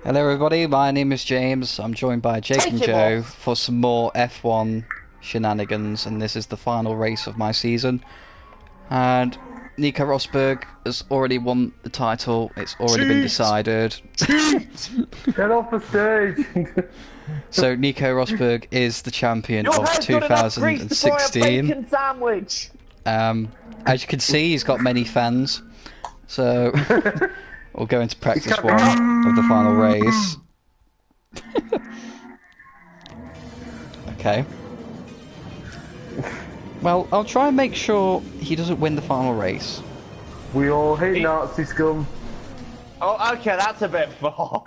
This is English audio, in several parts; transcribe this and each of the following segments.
Hello everybody, my name is James. I'm joined by Jake and Take him Joe off. for some more F1 shenanigans, and this is the final race of my season. And Nico Rosberg has already won the title, it's already been decided. Get off the stage! So Nico Rosberg is the champion Your of head's got enough grease to fry a 2016. bacon sandwich. As you can see, he's got many fans. So we'll go into practice one of the final race. Okay. Well, I'll try and make sure he doesn't win the final race. We all hate Nazi scum. Oh, okay, that's a bit far.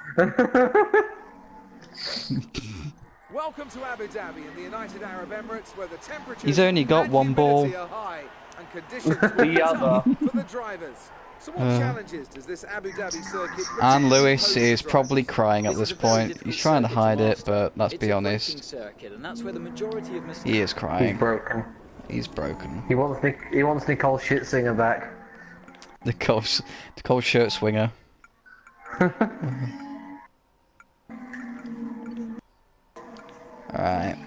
Welcome to Abu Dhabi in the United Arab Emirates, where the temperatures He's only got and one ball. humidity are high and conditions will be tough for the drivers. So what challenges does this Abu Dhabi circuit And present Lewis to is drivers? probably crying at this point. He's trying to hide it, but let's be honest, Circuit, and that's where the majority of he is He's crying. broken. He's broken. He wants Nicole Scherzinger back. The cold shirt swinger. Alright.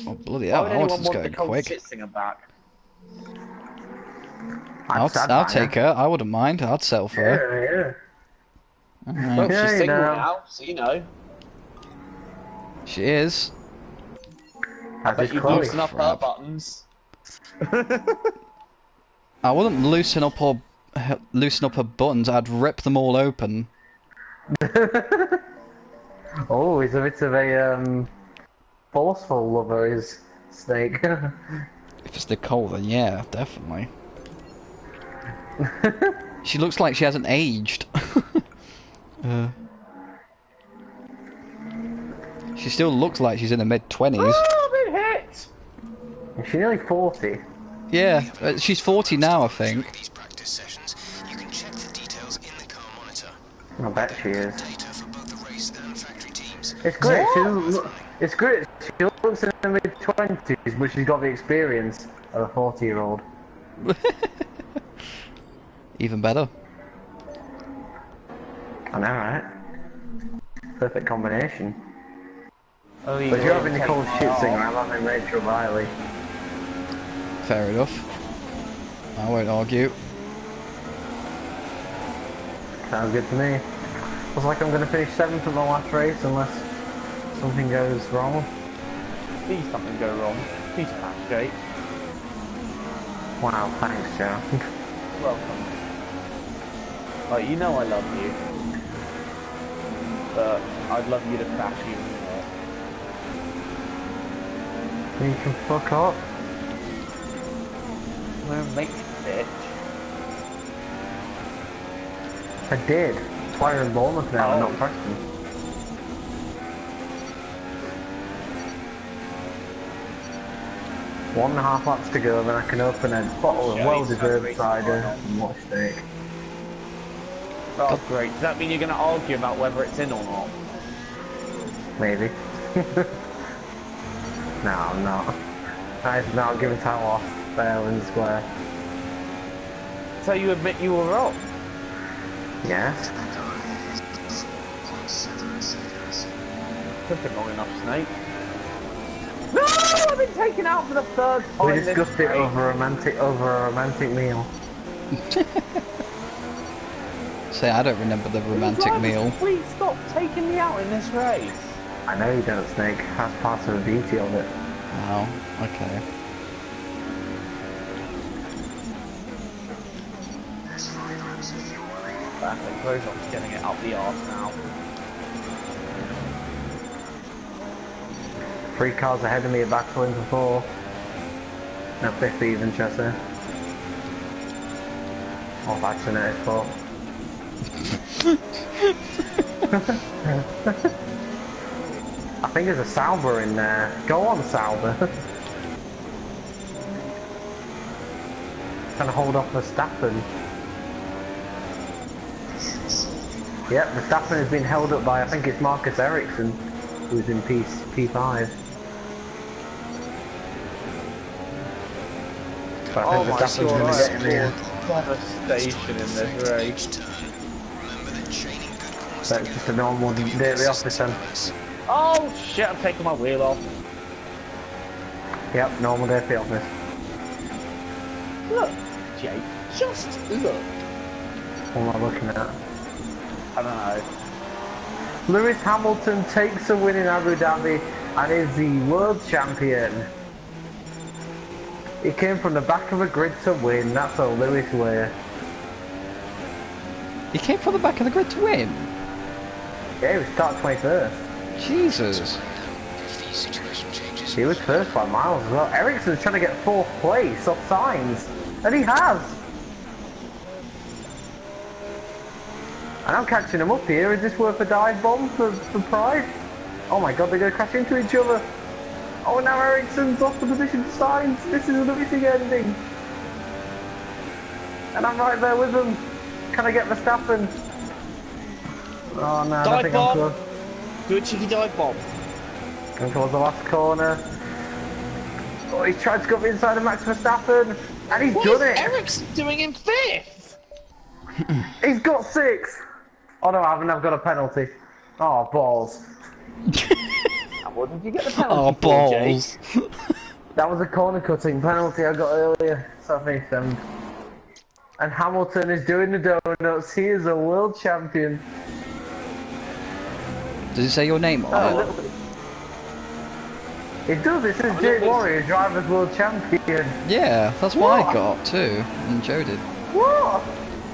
Oh, bloody hell, I want this going quick. Back? I'll take her, I wouldn't mind, I'd settle for her. Yeah, Alright. Well, Yeah, she's you single know. now, so you know. She is. As But is you Chloe. loosen up her Crap. buttons. I wouldn't loosen up her buttons, I'd rip them all open. Oh, he's a bit of a forceful lover, is Snake. If it's Nicole, then yeah, definitely. She looks like she hasn't aged. She still looks like she's in her mid-20s. Oh, I've been hit! Is she nearly 40? Yeah, she's 40 now, I think. These practice sessions, you can check the details in the car monitor. I bet she is. Data for both the race and factory teams. It's great. It's great. She looks in her mid-20s, but she's got the experience of a 40-year-old. Even better. I know, right? Perfect combination. Oh, But you're having Nicole Scherzinger, I'm having Rachel Riley. Fair enough. I won't argue. Sounds good to me. Looks like I'm going to finish 7th at the last race unless something goes wrong. Please something go wrong. Please pass, Jake. Wow, thanks, Joe. Welcome. Like, you know I love you. But I'd love you to crash even more. You can fuck up. We're mates, bitch. I did. That's why you're in Bournemouth now and not Preston. One and a half laps to go, then I can open a bottle of Yeah, well-deserved he's cider having and watch steak. Oh, great. Does that mean you're going to argue about whether it's in or not? Maybe. No, I'm not. I've not given time off fair and square. So you admit you were wrong? Yes. Took it long enough, Snake. No! I've been taken out for the third time. We this discussed it race. over a romantic meal. Say, I don't remember the romantic Drivers, meal. Please stop taking me out in this race. I know you don't, Snake. That's part of the beauty of it. Oh, okay. I think Grosjean's getting it up the arse now. 3 cars ahead of me are battling for 4. No, 5th even, should I say. Oh, that's an air fault. I think there's a Sauber in there. Go on, Sauber. Trying to hold off Verstappen. Yep, Verstappen has been held up by, I think it's Marcus Ericsson, who's in P5. But I Oh think my Verstappen's going to God. get in the end. devastation in this race. That's just a normal day at the office then. Oh shit, I'm taking my wheel off. Yep, normal day at the office. Look, Jake, just look. What am I looking at? I don't know. Lewis Hamilton takes a win in Abu Dhabi and is the world champion. He came from the back of a grid to win, that's a Lewis way. He came from the back of the grid to win? Yeah, he was start 21st. Jesus. He was first by miles as well. Ericsson's trying to get 4th place off signs, and he has. And I'm catching him up here. Is this worth a dive bomb for pride? Oh my god, they're going to crash into each other. Oh, now Ericsson's lost the position to signs. This is the missing ending. And I'm right there with them. Can I get Verstappen? Oh no, I think I'm good. Do a cheeky dive bomb. Going towards the last corner. Oh, he's tried to go inside of Max Verstappen, and he's done it. Ericsson doing in 5th? He's got 6. Oh no, I haven't. I've got a penalty. Oh balls. What did you get the penalty Oh, for, balls. Jake? That was a corner cutting penalty I got earlier, so I finished 7th. And Hamilton is doing the donuts. He is a world champion. Does it say your name on Oh, it? little bit. It does. It says Jake Warrior, drivers world champion. Yeah, that's what I got too. And Joe did. What?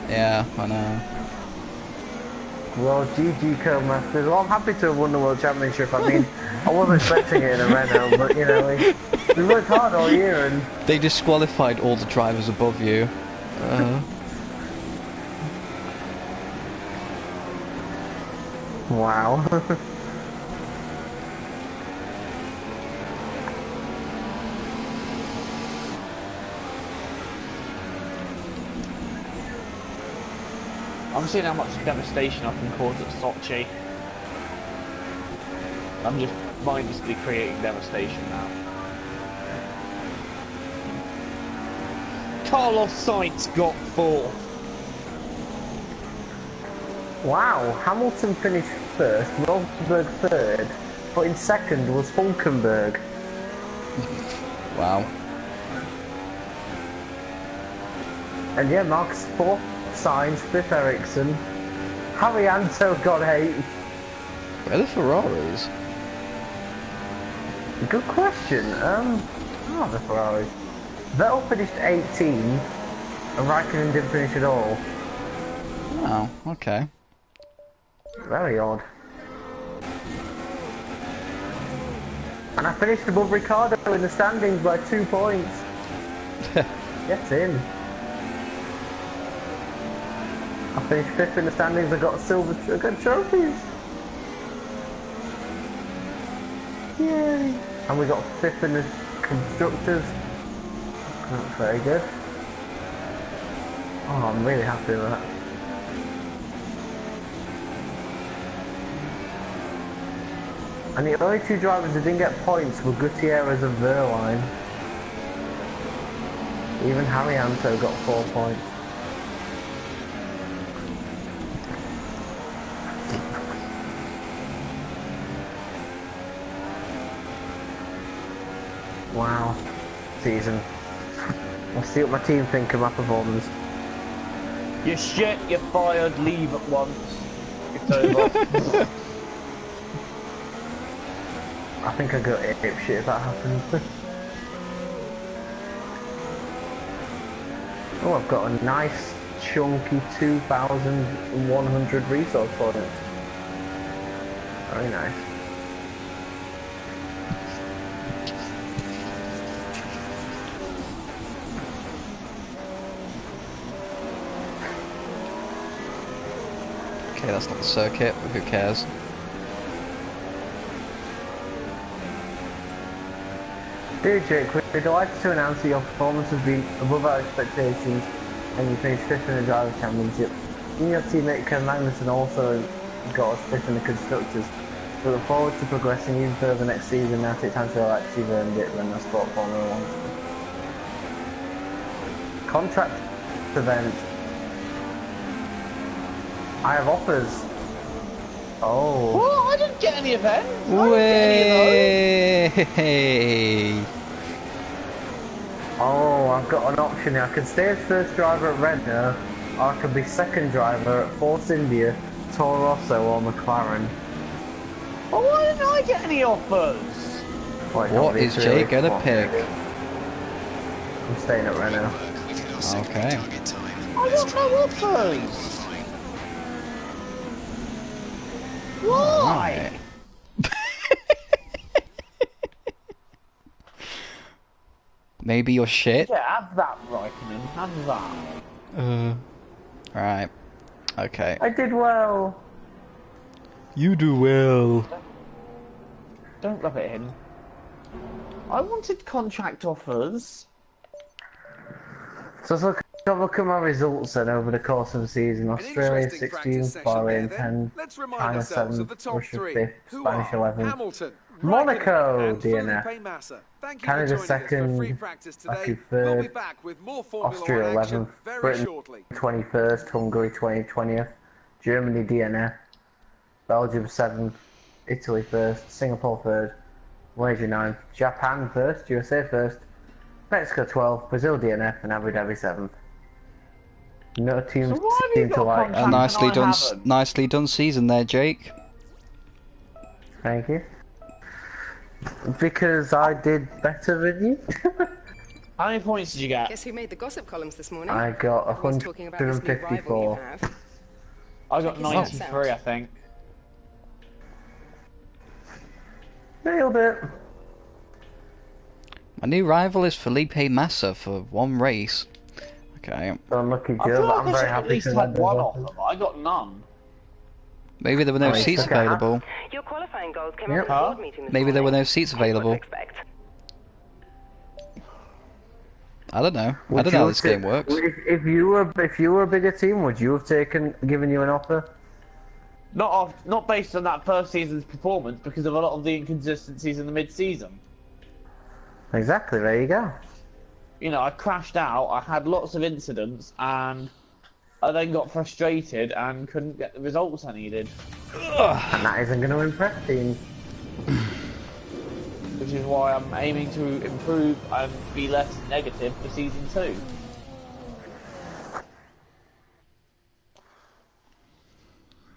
Yeah, I know. Well, GG Codemasters. Well, I'm happy to have won the World Championship. I mean, I wasn't expecting it in a Renault, but you know, we worked hard all year and... They disqualified all the drivers above you. Wow. I'm seeing how much devastation I can cause at Sochi. I'm just mindlessly creating devastation now. Carlos Sainz got 4th. Wow, Hamilton finished 1st, Rosberg 3rd, but in 2nd was Hulkenberg. Wow. And yeah, Mark's 4th, Sainz, 5th Ericsson. Harry Anto got 8. Where are the Ferraris? Good question. Oh, the Ferraris. Vettel finished 18, and Raikkonen didn't finish at all. Oh, okay. Very odd. And I finished above Ricardo in the standings by 2 points. Get in. I finished 5th in the standings. I got I got trophies. Yay! And we got 5th in the constructors. That's very good. Oh, I'm really happy with that. And the only 2 drivers who didn't get points were Gutierrez and Verline. Even Harry Anto got 4 points. Wow. Season. I'll see what my team think of my performance. You're shit, you're fired, leave at once. It's over. I think I got ape shit if that happens. Oh, I've got a nice chunky 2,100 resource points. Very nice. Okay, that's not the circuit, but who cares? Dear Jake, we're delighted to announce that your performance has been above our expectations and you finished 5th in the Drivers' Championship. You and your teammate Ken Magnussen also got us 5th in the Constructors. We look forward to progressing even further next season. Now take time to relax, you've earned it, Renault Sport Formula 1. Contract event. I have offers. Oh. What? I didn't get any events. I didn't get any of those. Way! Oh, I've got an option here. I can stay as first driver at Renault, or I can be second driver at Force India, Toro Rosso, or McLaren. Well, why didn't I get any offers? Well, What is Jay gonna pick? I'm staying at Renault. We've hit our second Okay. target time. I got no offers. Why? Maybe you're shit? Yeah, have that, Raikkonen. Have that. Right. Okay. I did well. You do well. Don't rub it in. I wanted contract offers. So look at my results then over the course of the season. An Australia interesting 16, practice session there Bahrain then. 10, Let's remind China ourselves 7, of the top Russia three. 5th, Who Spanish are 11, Hamilton, Monaco, Raikkonen, and DNF. Felipe Massa. Thank you Canada for joining us for free 2nd, practice Baku today. We'll be 3rd, back with more Formula Austria One action 11th, very Britain shortly. 21st, Hungary 20th, Germany DNF, Belgium 7th, Italy 1st, Singapore 3rd, Malaysia 9th, Japan 1st, USA 1st, Mexico 12th, Brazil DNF, and Abu Dhabi 7th. No teams So why have you seem to got like. contract- Nicely I done. haven't. Nicely done season there, Jake. Thank you. Because I did better than you. How many points did you get? Guess who made the gossip columns this morning? I got Everyone's talking about this new rival you 154. have. I got Check your stats 93, out. I think. Nailed it. My new rival is Felipe Massa for one race. Okay. Unlucky I Joe, feel but like I'm I very should at happy least to have have one those offer, but I got none. Maybe there were no Oh, seats it's okay. available. Your qualifying goals came Yep. out of the Huh? board meeting this Maybe there were morning. no seats Here's what to available. expect. I don't know. I Would don't know you how this have game ta- works. If you were a bigger team, would you have given you an offer? Not based on that first season's performance, because of a lot of the inconsistencies in the mid-season. Exactly. There you go. You know, I crashed out, I had lots of incidents, and I then got frustrated and couldn't get the results I needed. And that isn't going to impress teams. Which is why I'm aiming to improve and be less negative for season 2.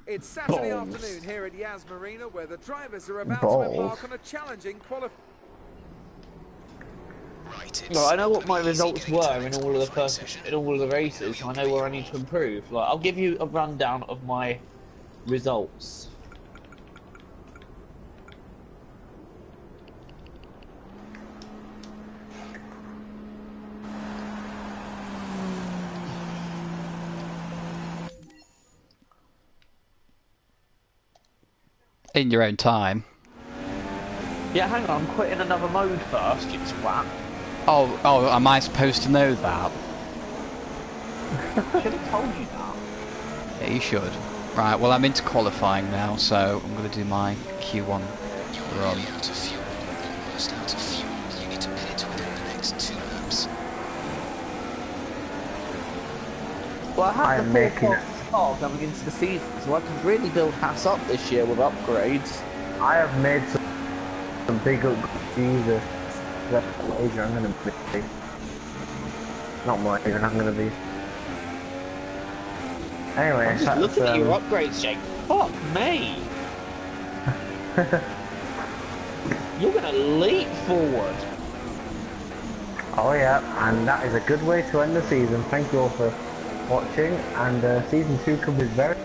It's Saturday Balls. afternoon here at Yas Marina, where the drivers are about Balls. to embark on a challenging qualification. Right, Well, I know what my pretty easy results getting to were the in next all of the qualifying first, session. in all of the races. So I know where I need to improve. Like, I'll give you a rundown of my results. In your own time. Yeah, hang on, I'm quitting another mode first, you twat. Oh, am I supposed to know that? Should have told you that. Yeah, you should. Right, well I'm into qualifying now, so I'm going to do my Q1 run. Nearly out of fuel. Almost out of fuel. You need to pit within the next 2 laps. Well, I I have am the making full it. start coming into the season, so I can really build Haas up this year with upgrades. I have made some big upgrades. Jesus. That's what major I'm going to be. Not what even I'm going to be. Anyway, Just that's, looking at your upgrades, Jake. Fuck me! You're gonna leap forward. Oh yeah, and that is a good way to end the season. Thank you all for watching, and season 2 could be very,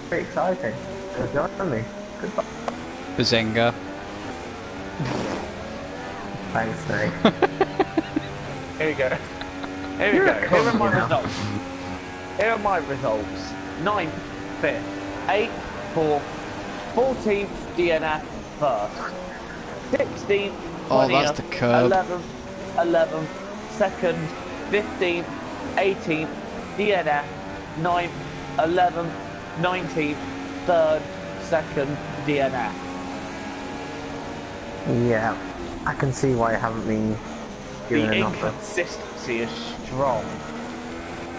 very exciting. So join me. Goodbye. Bazinga. Thanks, Snake. Here we go. Here we You're go. a Here are cunt, my you know. results. Here are my results. 9th, 5th, 8th, 4th, 14th, DNF, 1st. 16th, 20th, Oh, that's the curb. 11th, 2nd, 15th, 18th, DNF, 9th, 11th, 19th, 3rd, 2nd, DNF. Yeah, I can see why I haven't been given The an offer. inconsistency is strong.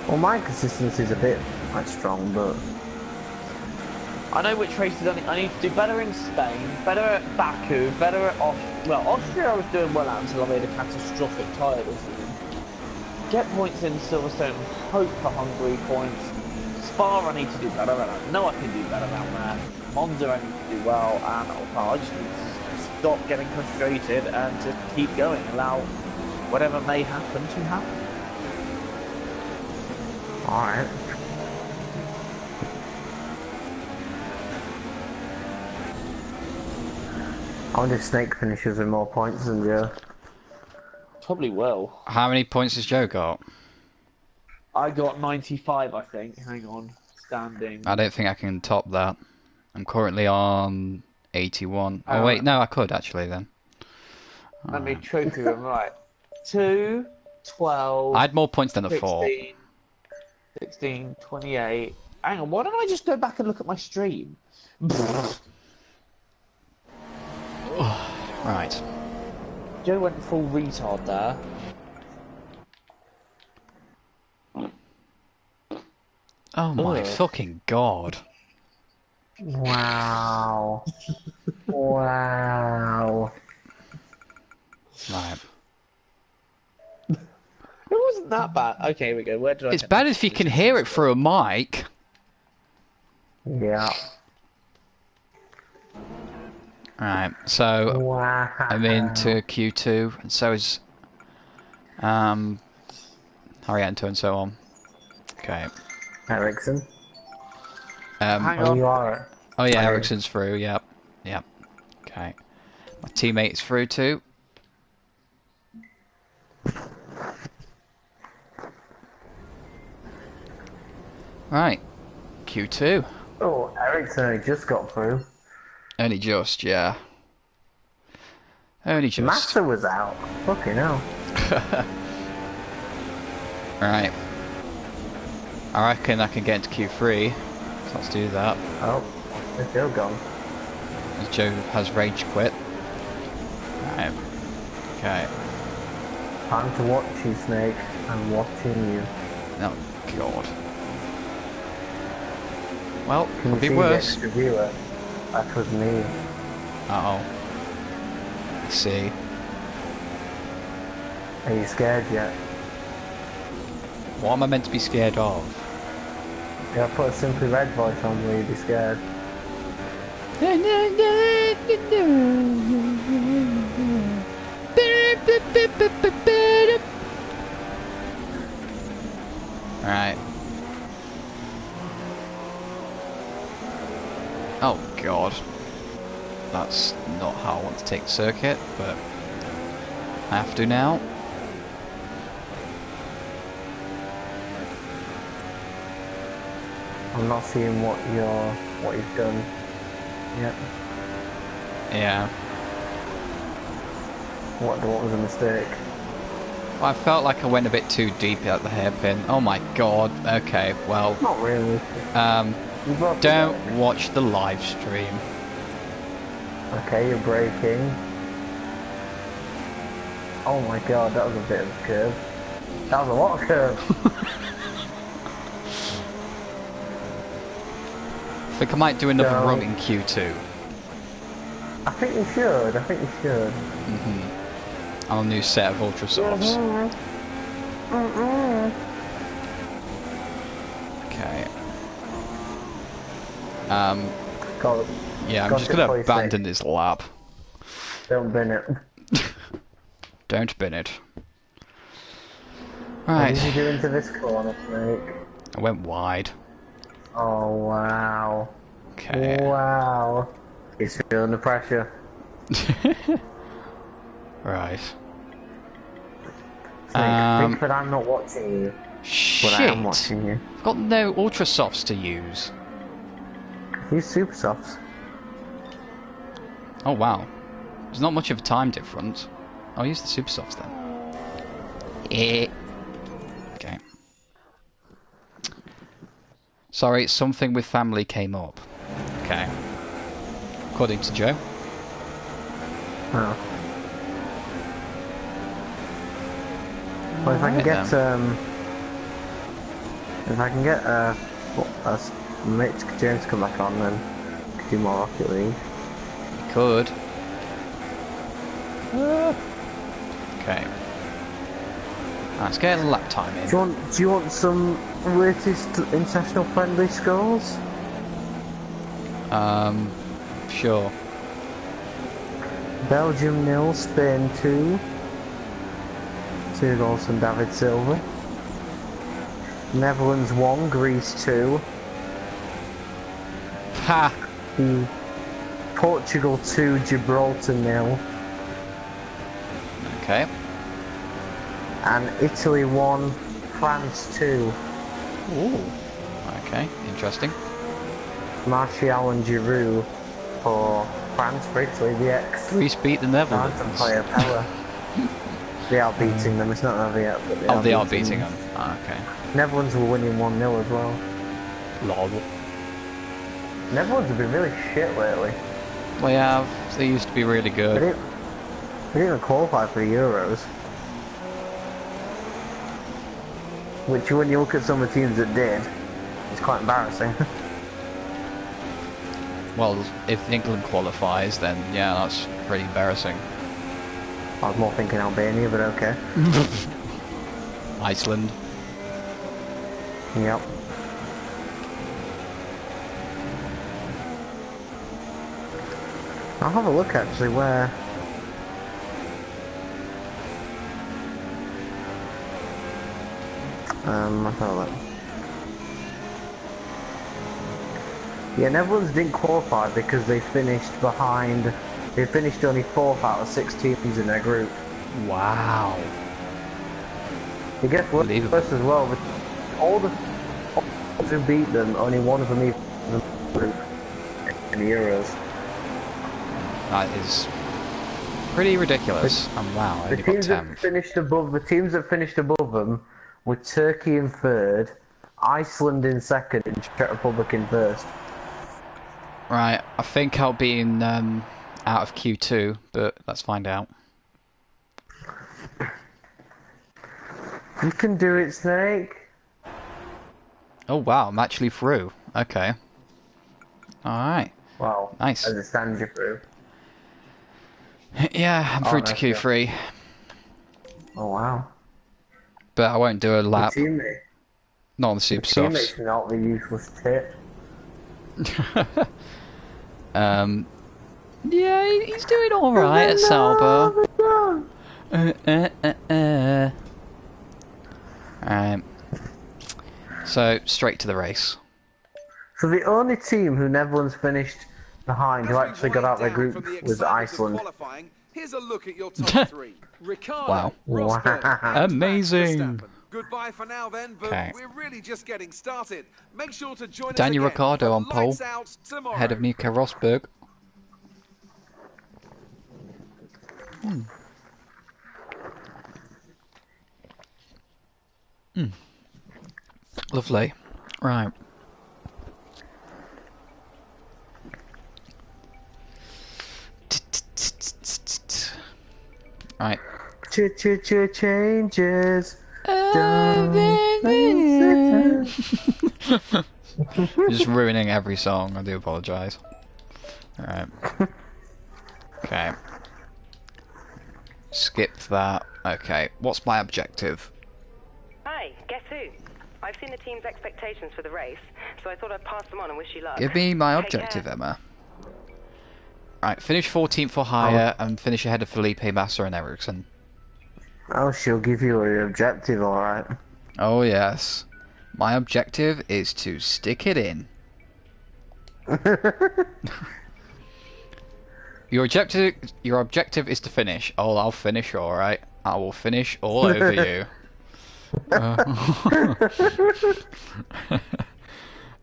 Well, my consistency is a bit like strong, but I know which races I need to do better in Spain, better at Baku, better at Austria I was doing well at until I made a catastrophic tyre decision. Get points in Silverstone, hope for Hungary points. Spa I need to do better at. I know I can do better around there. Monza I need to do well, and I just need to stop getting frustrated and just keep going, allow whatever may happen to happen. alright. I wonder if Snake finishes with more points than Joe. Probably will. How many points has Joe got? I got 95, I think. Hang on. Standing. I don't think I can top that. I'm currently on 81. Oh wait, no, I could actually then. Let me trophy room, right. 2, 12. I had more points than a 4. 16, 28. Hang on, why don't I just go back and look at my stream? Right. Joe went full retard there. Oh my Ugh. fucking god. Wow. Wow. Right. It wasn't that bad. Okay, here we go. Where did I It's get bad that? if you can hear it through a mic. Yeah. Right, so Wow. I'm into Q2, and so is Harriento and so on. Okay. Ericsson. Hang Oh, on. you are. Oh yeah, Sorry. Ericsson's through. Yep. Yep. Okay. My teammate's through too. Right. Q2. Oh, Ericsson just got through. Only just, yeah. Only just. Massa was out. Fucking hell. Right. I reckon I can get into Q3. So let's do that. Oh, they're still gone. As Joe has rage quit. Right. Okay. Time to watch you, Snake. I'm watching you. Oh, God. Well, Can could you be see worse. the extra viewer? That was me. Uh-oh. Let's see. Are you scared yet? What am I meant to be scared of? Yeah, put a Simply Red voice on where you'd be scared. Right. Oh god. That's not how I want to take the circuit, but I have to now. I'm not seeing what you've done yet. Yeah. What was a mistake? I felt like I went a bit too deep at the hairpin. Oh my god. Okay, well, Not really. You broke don't it. watch the live stream. Okay, you're braking. Oh my god, that was a bit of a curve. That was a lot of curve. I think I might do another No. run in Q2. I think you should. On a new set of Ultra Softs. Okay. God, Yeah, I'm Got just it gonna for you, abandon this lap. don't bin it. Don't bin it. What did you Right. do into this corner, Snake? I went wide. Oh wow. Okay. Wow. He's feeling the pressure. Right. Snake, think that I'm not watching you, but I am Shit. watching you. I've got no Ultra Softs to use. Use Super Softs. Oh wow. There's not much of a time difference. I'll use the Super Softs then. Okay. Sorry, something with family came up. Okay. According to Joe. Oh. Well, if I can Alright get then. If I can get Mick James to come back on, then I could do more Rocket League. Could. Okay. Let's get a lap time in. Do you want some latest international friendly scores? Sure. Belgium 0, Spain 2. 2 goals from David Silva. Netherlands 1, Greece 2. Ha! Portugal 2, Gibraltar 0. Okay. And Italy 1, France 2. Ooh. Okay, interesting. Martial and Giroud for France, for Italy, the ex. Greece beat the Netherlands. France player Pella. They are beating them, it's not over yet, but They are beating them. Ah, okay. Netherlands were winning 1-0 as well. Lol. Netherlands have been really shit lately. We have. They used to be really They good. didn't even qualify for the Euros. Which, when you look at some of the teams that did, it's quite embarrassing. Well, if England qualifies, then yeah, that's pretty embarrassing. I was more thinking Albania, but okay. Iceland. Yep. I'll have a look actually where... I'll have a look. Yeah, Netherlands didn't qualify because they finished behind... They finished only 4th out of 6 teams in their group. Wow. It gets worse as well, but all the teams who beat them, only one of them even group in the Euros. That is pretty ridiculous. And wow, I The only got teams that 10th. finished above them were Turkey in 3rd, Iceland in 2nd, and Czech Republic in 1st. Right, I think I'll be in out of Q2, but let's find out. You can do it, Snake. Oh wow, I'm actually through. Okay. Alright. Wow. Nice. As it stands, you're through. Yeah, I'm through to nice, yeah. Q3. Oh wow. But I won't do a lap. Your teammate. Not on the Super Your Softs. teammate's not the useless tit. Yeah, he's doing alright at Sauber. So, straight to the race. So the only team who Netherlands finished behind who actually got out of their group was Iceland. Here's a look at your top 3. Ricardo, Wow. Rosberg, Amazing. Verstappen. Goodbye for now then, but we're really just getting started. Make sure to join Daniel us again Ricciardo for on pole, Lights Out tomorrow. ahead of Nico Rosberg. Lovely. Right. Right. Changes. Just ruining every song. I do apologise. Alright. Okay. Skip that. Okay. What's my objective? Hi, guess who? I've seen the team's expectations for the race, so I thought I'd pass them on and wish you luck. Give me my Take objective, care. Emma. Right. Finish 14th or higher and finish ahead of Felipe Massa and Ericsson. Oh, she'll give you your objective, alright. Oh yes. My objective is to stick it in. Your objective is to finish. Oh, I'll finish, alright. I will finish all over you.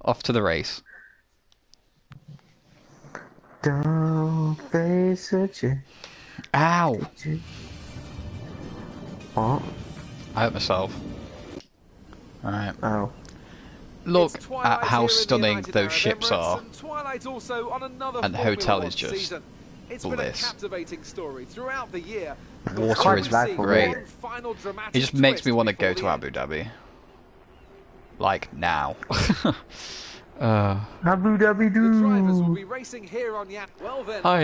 Off to the race. Don't face it. Ow! What? I hurt myself. Alright. Oh. Look It's twilight at how here in the stunning United those Arab ships Emirates, are. and twilight also on another And the Formula hotel One is just season. It's been a bliss. captivating story throughout the year. Water is bad for great. One final dramatic It just makes me twist want to go before to the Abu end. Dhabi. like now. Abu Dhabi The drivers will doo. be racing here on Yap. Well then, I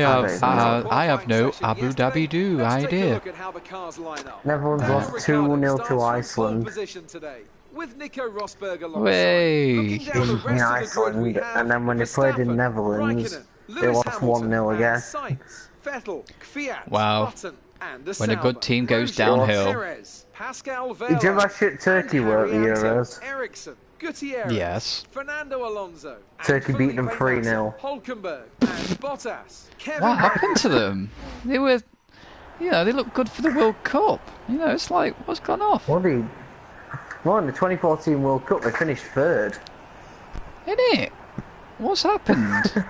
have no qualifying Abu session Dhabi do yesterday. Let's take a idea. look at how the cars line up. Netherlands Daniel lost Ricciardo 2-0 starts to from pole Iceland. position today, with Nico Rosberg alongside. Way. Looking down the rest In of the Iceland, grid, we have and then when they played in Verstappen, Netherlands, Raikkonen, they Lewis lost Hamilton, 1-0 and again. Sainz, Vettel, Kvyat, Wow. Button, and De When a good Sauber, team goes Grosjean, downhill. Perez, Pascal Did you Vela, ever shit Turkey and were at the Harry Anto, Euros? Ericsson, Gutierrez, Yes. Fernando Alonso, and Turkey beat them Felipe 3-0. Massa, Hulkenberg, and Bottas. Kevin What Magnussen. happened to them? They were, they looked good for the World Cup. It's like, what's gone off? Well, in the 2014 World Cup, they finished third. Innit? What's happened? Did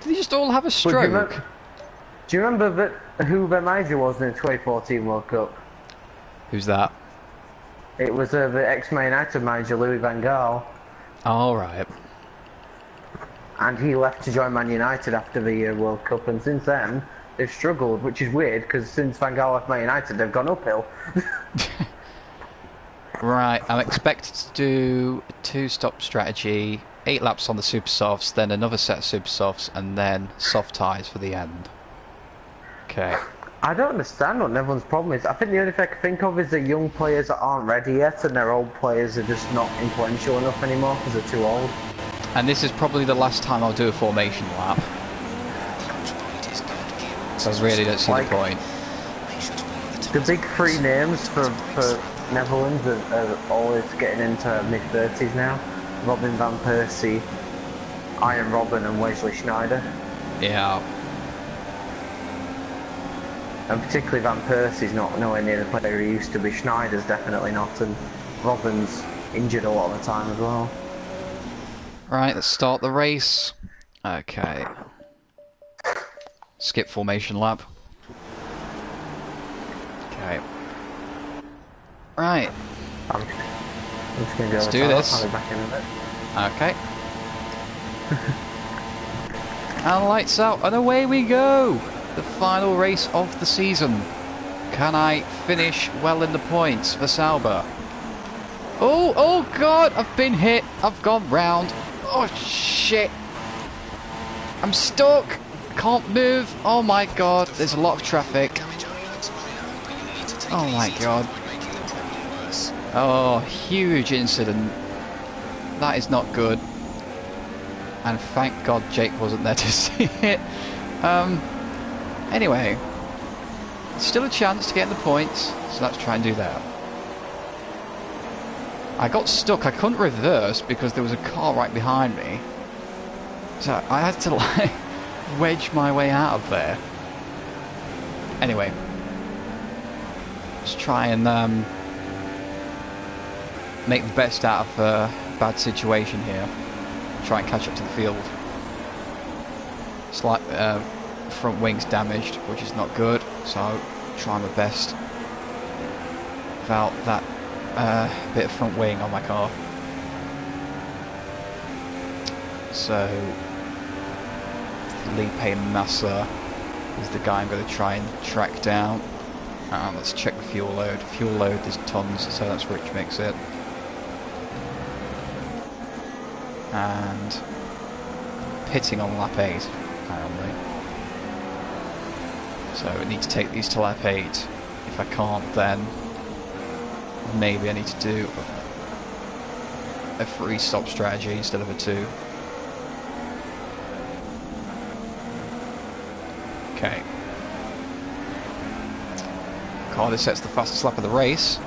they just all have a But stroke? do you remember who their manager was in the 2014 World Cup? Who's that? It was the ex-Man United manager, Louis van Gaal, All right. and he left to join Man United after the World Cup, and since then, they've struggled, which is weird, because since Van Gaal left Man United, they've gone uphill. Right, I'm expected to do a 2-stop strategy, 8 laps on the super softs, then another set of super softs, and then soft tyres for the end. Okay. I don't understand what everyone's problem is. I think the only thing I can think of is the young players that aren't ready yet, and their old players are just not influential enough anymore because they're too old. And this is probably the last time I'll do a formation lap. So I really don't see the point. The big three names for Netherlands are always getting into mid-30s now. Robin van Persie, Iron Robin and Wesley Sneijder. Yeah. And particularly Van Persie's not nowhere near the player he used to be. Schneider's definitely not, and Robin's injured a lot of the time as well. Right, let's start the race. Okay. Skip formation lap. Okay. Right. I'm just going to go Let's with do that. this. I'll be back in a bit. Okay. And lights out, and away we go! The final race of the season. Can I finish well in the points for Sauber? Oh god, I've been hit. I've gone round. Oh shit. I'm stuck. Can't move. Oh my god, there's a lot of traffic. Oh my god. Oh, huge incident. That is not good. And thank god Jake wasn't there to see it. Anyway, still a chance to get in the points, so let's try and do that. I got stuck, I couldn't reverse because there was a car right behind me. So I had to like wedge my way out of there. Anyway, let's try and make the best out of a bad situation here. Try and catch up to the field. Slight front wing's damaged, which is not good, so I'll try my best without that bit of front wing on my car. So Felipe Massa is the guy I'm going to try and track down. Let's check the fuel load. Fuel load, there's tons, so that's Rich Mix it. And pitting on lap 8, apparently. So I need to take these to lap 8. If I can't, then maybe I need to do a 3-stop strategy instead of a 2. Okay. Car that sets the fastest lap of the race.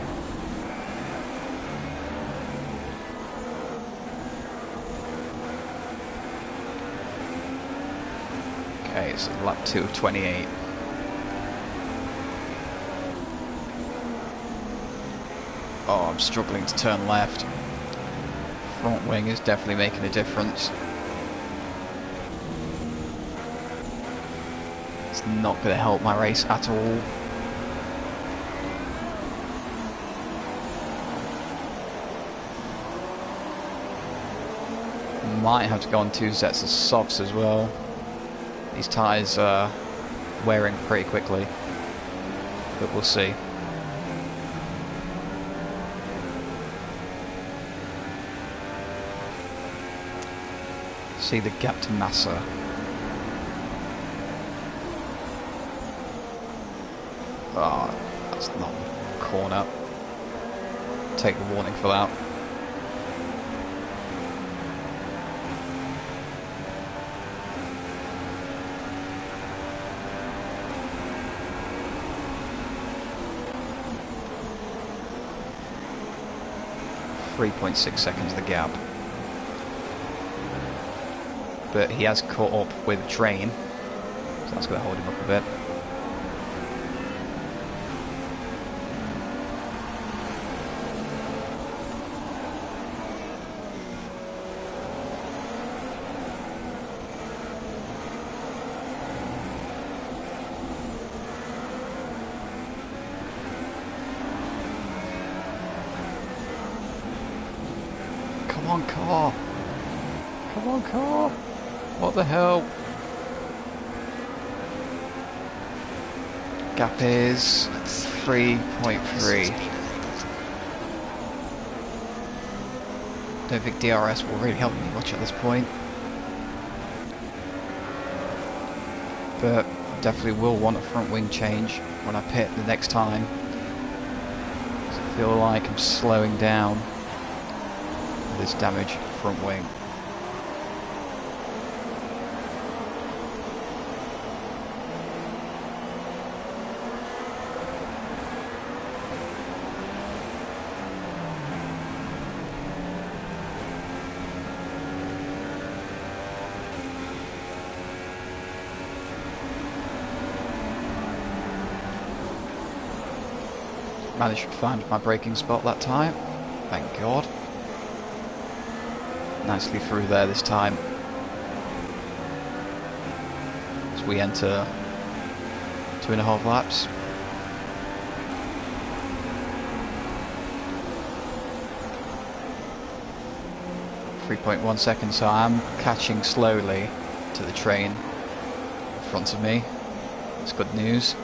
Okay, so lap 2 of 28. Oh, I'm struggling to turn left. Front wing is definitely making a difference. It's not going to help my race at all. Might have to go on 2 sets of softs as well. These tyres are wearing pretty quickly, but we'll see. See the gap to Massa. Oh, that's not a corner. Take the warning for that. .6 seconds the gap. But he has caught up with Train, so that's going to hold him up a bit. Come on, car! Come on, car! What the hell? Gap is 3.3. Don't think DRS will really help me much at this point. But definitely will want a front wing change when I pit the next time. I feel like I'm slowing down this damaged front wing. Managed to find my braking spot that time, thank God. Nicely through there this time. As we enter 2.5 laps. .1 seconds, so I'm catching slowly to the Train in front of me. It's good news.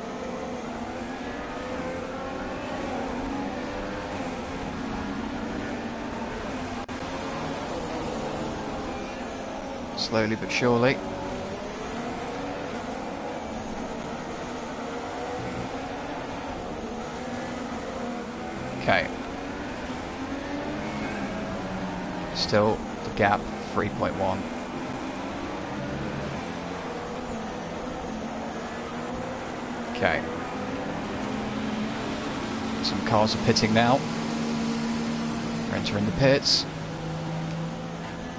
Slowly but surely. Okay. Still the gap 3.1. Okay. Some cars are pitting now. We're entering the pits.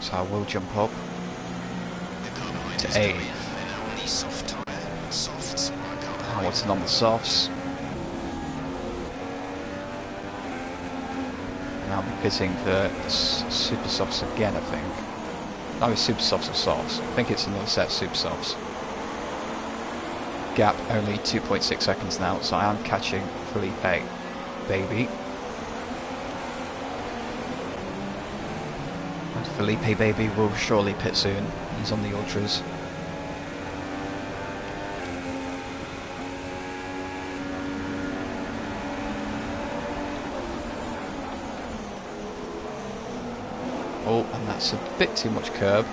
So I will jump up to 8. Hamilton on the softs. Now I'll be pitting for super softs again, I think. No, it's super softs or softs. I think it's another set of super softs. Gap only 2.6 seconds now, so I am catching Felipe Baby. And Felipe Baby will surely pit soon. He's on the ultras. Oh, and that's a bit too much curb.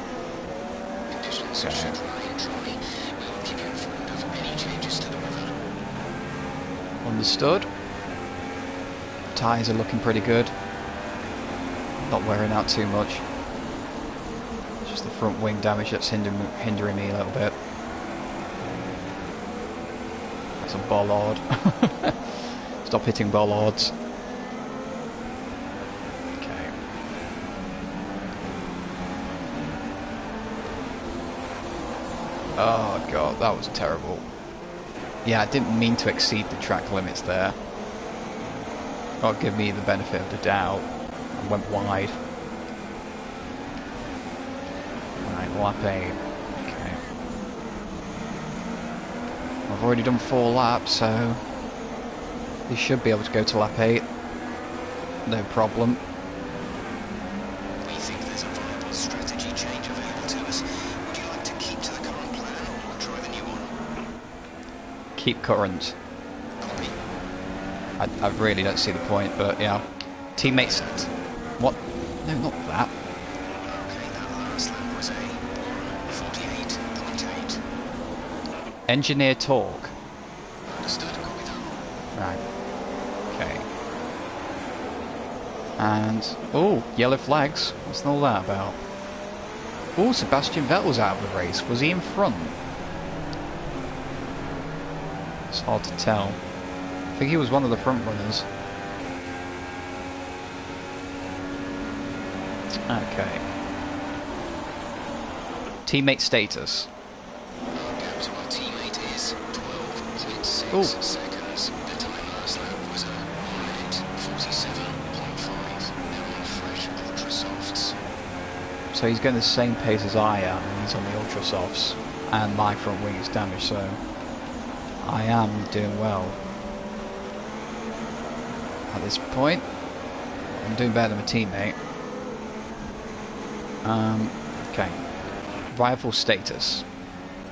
Okay. Understood. Tyres are looking pretty good. Not wearing out too much. Just the front wing damage that's hindering me a little bit. That's a bollard. Stop hitting bollards. Okay. Oh god, that was terrible. Yeah, I didn't mean to exceed the track limits there. God give me the benefit of the doubt. I went wide. Right, lap 8. Okay. I've already done 4 laps, so you should be able to go to lap 8. No problem. We think there's a viable strategy change available to us. Would you like to keep to the current plan or try the new one? Keep current. I really don't see the point, but yeah. Teammates... What? No, not that. Okay, that last lap was a Engineer talk. Understood. Copy that. Right. Okay. And oh, yellow flags. What's all that about? Oh, Sebastian Vettel's out of the race. Was he in front? It's hard to tell. I think he was one of the front runners. Okay. Teammate status. Our gap to our teammate is 12.6 Ooh. seconds. The time last lap was a 1:47.5. They're on fresh ultra softs. So he's going the same pace as I am, and he's on the ultra softs, and my front wing is damaged, so I am doing well. At this point, I'm doing better than my teammate. Okay. Rival status.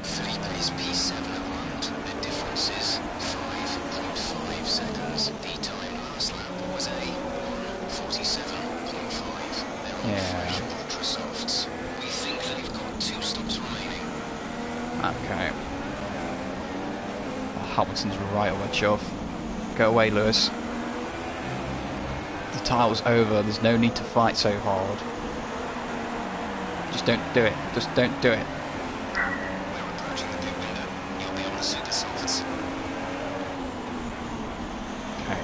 3 pace P7 around. The difference is 5.5 seconds. The time last lap was a 1:47.5. They're on Yeah. fresh ultra softs. We think they've got 2 stops remaining. Okay. Oh, Hamilton's right on my chuff. Go away, Lewis. The title's over. There's no need to fight so hard. Just don't do it. Just don't do it. We're approaching the pit window. You'll be able to see the softs. Okay.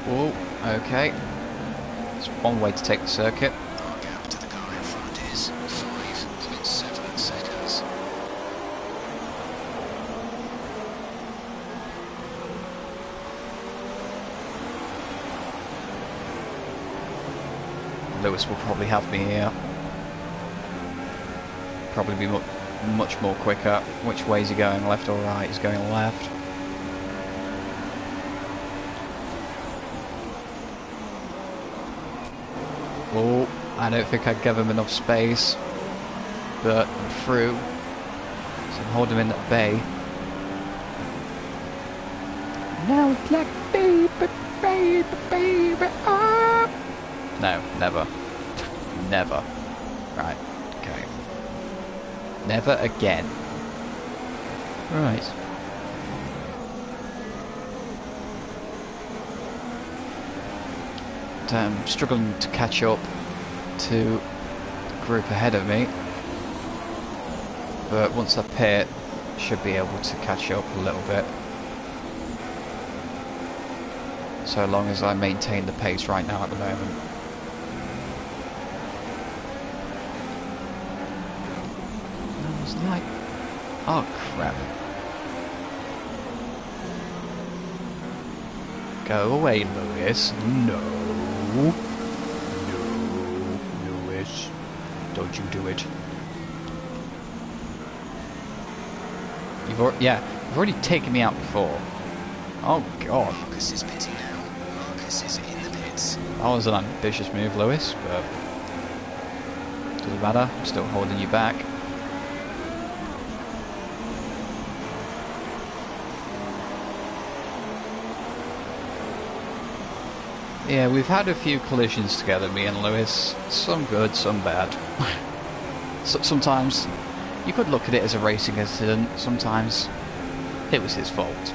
Whoa, okay. There's one way to take the circuit. Our gap to the car in front is 5.7 seconds. Lewis will probably have me here. Probably be much more quicker. Which way is he going? Left or right? He's going left. Oh, I don't think I gave him enough space. But I'm through. So I'm holding him in at bay. Now it's like baby, baby, baby, ah. No, never. Never. Right, okay. Never again. Right. I'm struggling to catch up to the group ahead of me. But once I pit, should be able to catch up a little bit. So long as I maintain the pace right now at the moment. That was like... Oh crap. Go away, Lewis. No. No. Lewis. Don't you do it. You've already taken me out before. Oh god. Marcus is pitting now. Marcus is in the pits. That was an ambitious move, Lewis, but doesn't matter. I'm still holding you back. Yeah, we've had a few collisions together, me and Lewis. Some good, some bad. Sometimes you could look at it as a racing incident. Sometimes it was his fault.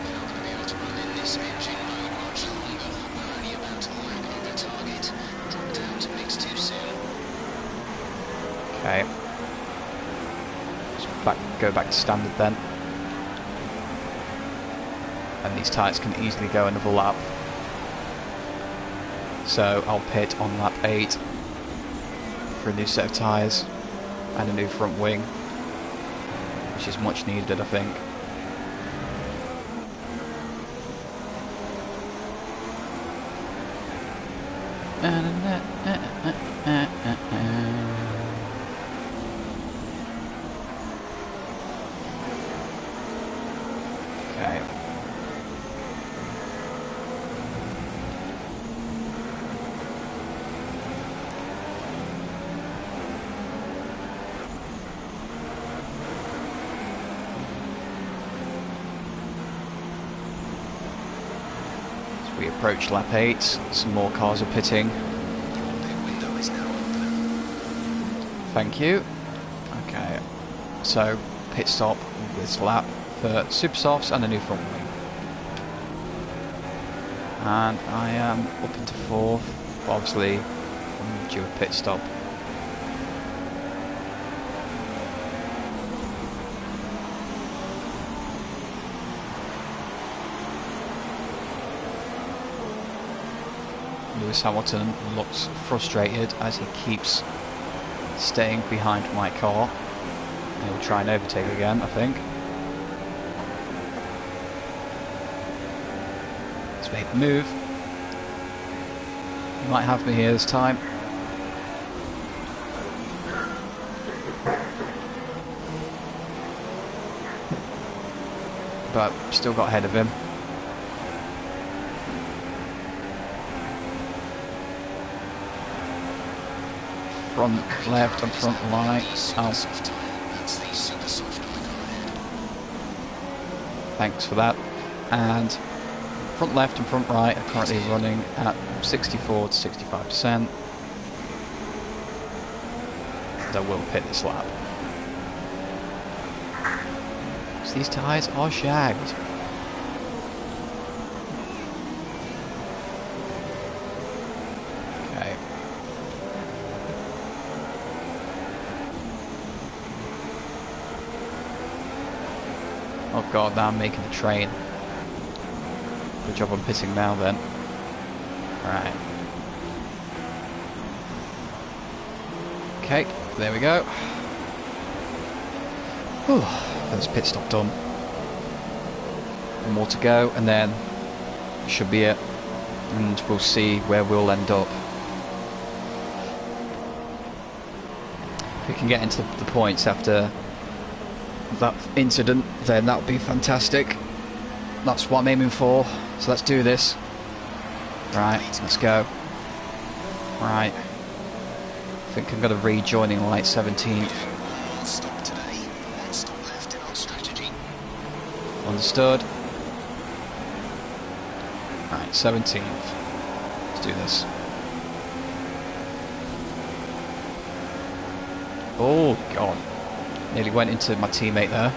Not going to be able to run in this engine mode much longer. We're only about to lag over target. Drop down to mix too soon. Okay. Let's go back to standard then. And these tyres can easily go another lap. So I'll pit on lap 8 for a new set of tyres and a new front wing, which is much needed, I think. Okay. we approach lap 8, some more cars are pitting. Your pit window is now open. Thank you. Okay, so pit stop this lap for super softs and a new front wing. And I am up into 4th, obviously I'm due a pit stop. Lewis Hamilton looks frustrated as he keeps staying behind my car. He'll try and overtake again, I think. Let's make the move. He might have me here this time. But still got ahead of him. Front left and front right. Oh. Thanks for that. And front left and front right are currently running at 64 to 65%. And I will pit this lap. So these tyres are shagged. Okay. Oh god, now I'm making the train. Good job I'm pitting now then. Right. Okay, there we go. Whew, first pit stop done. One more to go and then should be it. And we'll see where we'll end up. If we can get into the points after that incident, then that would be fantastic. That's what I'm aiming for, so let's do this. Right, let's go. Right, I think I'm going to rejoin in like 17th. Stop today. One stop left in our strategy. Understood. Right, 17th. Let's do this. Oh god. Nearly went into my teammate there.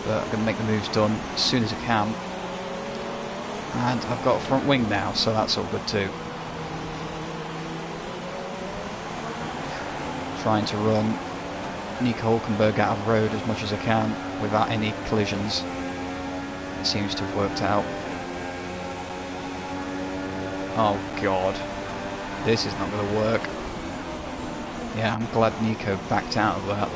But I'm going to make the moves done as soon as I can. And I've got a front wing now, so that's all good too. Trying to run Nico Hulkenberg out of the road as much as I can without any collisions. It seems to have worked out. Oh god. This is not going to work. Yeah, I'm glad Nico backed out of that.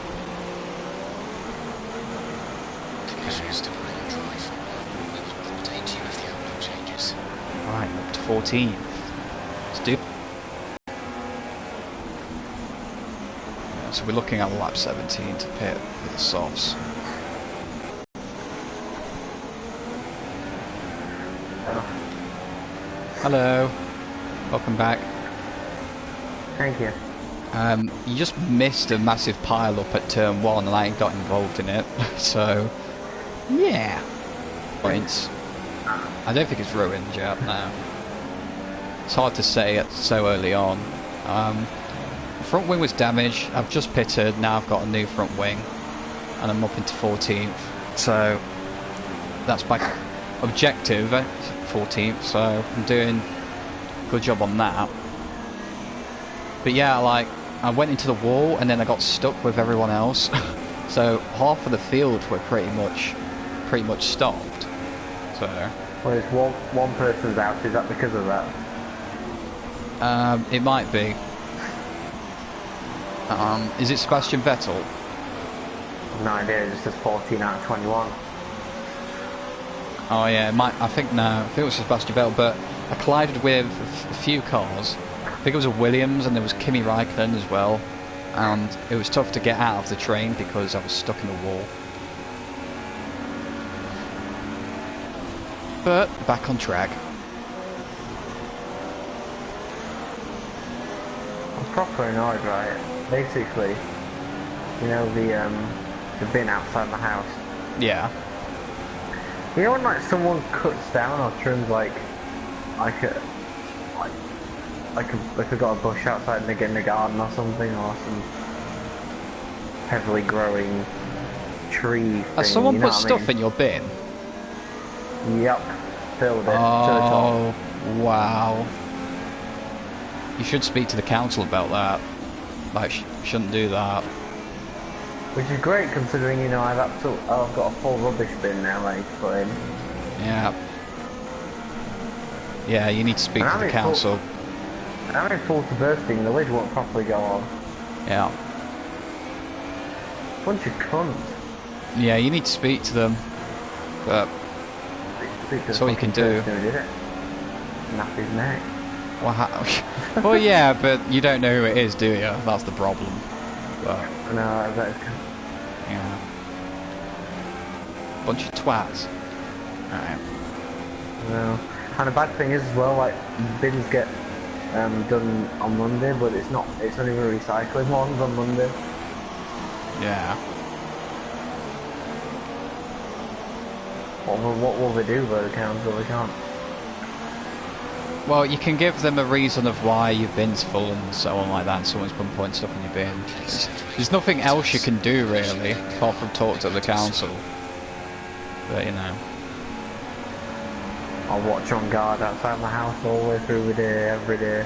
Conditions to brake and drive. We will update you if the outlook changes. Right, up to 14. Let's do. Yeah, so we're looking at lap 17 to pit for the softs. Hello. Welcome back. Thank you. You just missed a massive pile up at turn 1 and I got involved in it, so yeah. Points. I don't think it's ruined yet now. It's hard to say it so early on. Front wing was damaged, I've just pitted, now I've got a new front wing and I'm up into 14th, so that's my objective, 14th, so I'm doing a good job on that. But yeah, like, I went into the wall and then I got stuck with everyone else. So half of the field were pretty much stopped. So Well, it's one person's out, is that because of that? it might be. Is it Sebastian Vettel? No idea, it's just 14 out of 21. Oh yeah, it might. I think it was Sebastian Vettel, but I collided with a few cars. I think it was a Williams and there was Kimi Raikkonen as well, and it was tough to get out of the train because I was stuck in a wall. But back on track. I'm proper annoyed, right? Basically, you know the bin outside my house. Yeah. You know when like someone cuts down or trims like a like they've got a bush outside and they get in the garden or something, or some heavily growing tree thing, Has someone you know put what I stuff in your bin? mean? Yep, filled it to the top. Oh, wow. You should speak to the council about that. Like, shouldn't do that. Which is great considering, you know, I've got a full rubbish bin now ready to put in. Yeah. Yeah, you need to speak to the council. And I'm in full to bursting, the lid won't properly go on. Yeah. Bunch of cunts. Yeah, you need to speak to them. But that's all you can do. Who did it? Snap his neck. Well, yeah, but you don't know who it is, do you? That's the problem. But, No, that's... yeah. Bunch of twats. Alright. No. And the bad thing is as well, like, bins get done on Monday, but it's not, it's only the recycling ones on Monday. Yeah. What will they do though, the council? They can't. Well, you can give them a reason of why your bin's full and so on like that, and someone's been putting stuff in your bin. There's nothing else you can do really, apart from talk to the council. But, you know. I'll watch on guard outside my house all the way through the day, every day.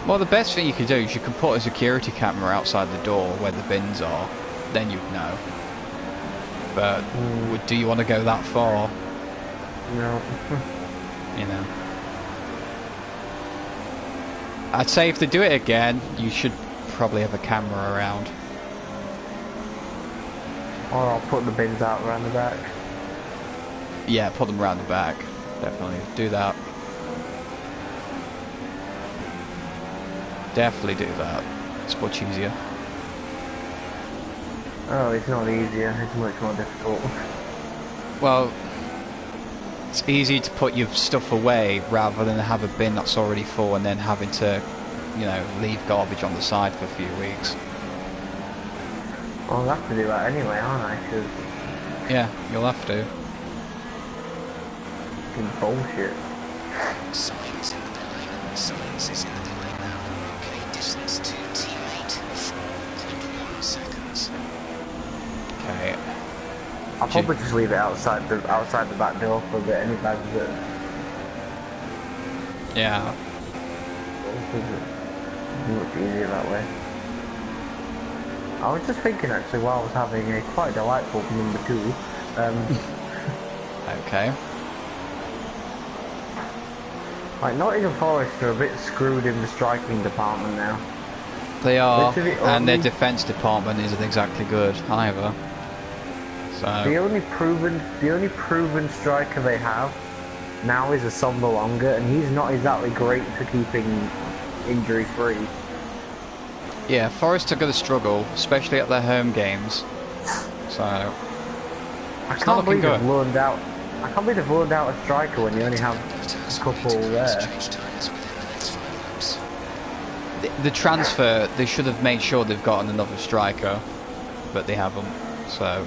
Well, the best thing you can do is you can put a security camera outside the door where the bins are. Then you'd know. But do you want to go that far? No. You know. I'd say if they do it again, you should probably have a camera around. Or I'll put the bins out around the back. Yeah, put them around the back. Definitely do that. Definitely do that. It's much easier. Oh, it's not easier, it's much more difficult. Well, it's easy to put your stuff away rather than have a bin that's already full and then having to, you know, leave garbage on the side for a few weeks. Well, I'll have to do that anyway, aren't I? Because Yeah, you'll have to. it's bullshit. Science in the pit lane. Science is in the pit lane now. Okay, distance to teammate 4.1 seconds. Okay. I'll probably just leave it outside the back door for a bit, any bags that... Yeah. It's much easier that way. I was just thinking actually while I was having a quite delightful number 2. Okay. Like Nottingham Forest are a bit screwed in the striking department now. They are, Literally and their only- defence department isn't exactly good either. So The only proven striker they have now is Asomba Longa, and he's not exactly great for keeping injury free. yeah, Forest are going to struggle, especially at their home games. So I not can't looking believe good. they've loaned out. I can't believe they've loaned out a striker when you only have a couple there. Change tyres within the next 5 laps. the transfer, they should have made sure they've gotten another striker, but they haven't. So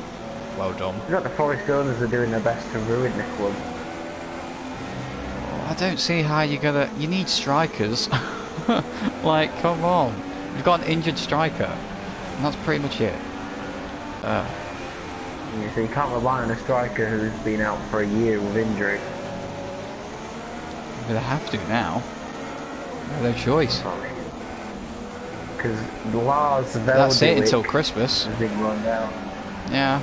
well done. You got the Forest owners are doing their best to ruin the club. I don't see how you're gonna. You need strikers. Like, come on. You've got an injured striker, and that's pretty much it. So you can't rely on a striker who's been out for a year with injury. They have to now. No choice. Because Lars Veldic That's it until Christmas. has been run down. Yeah.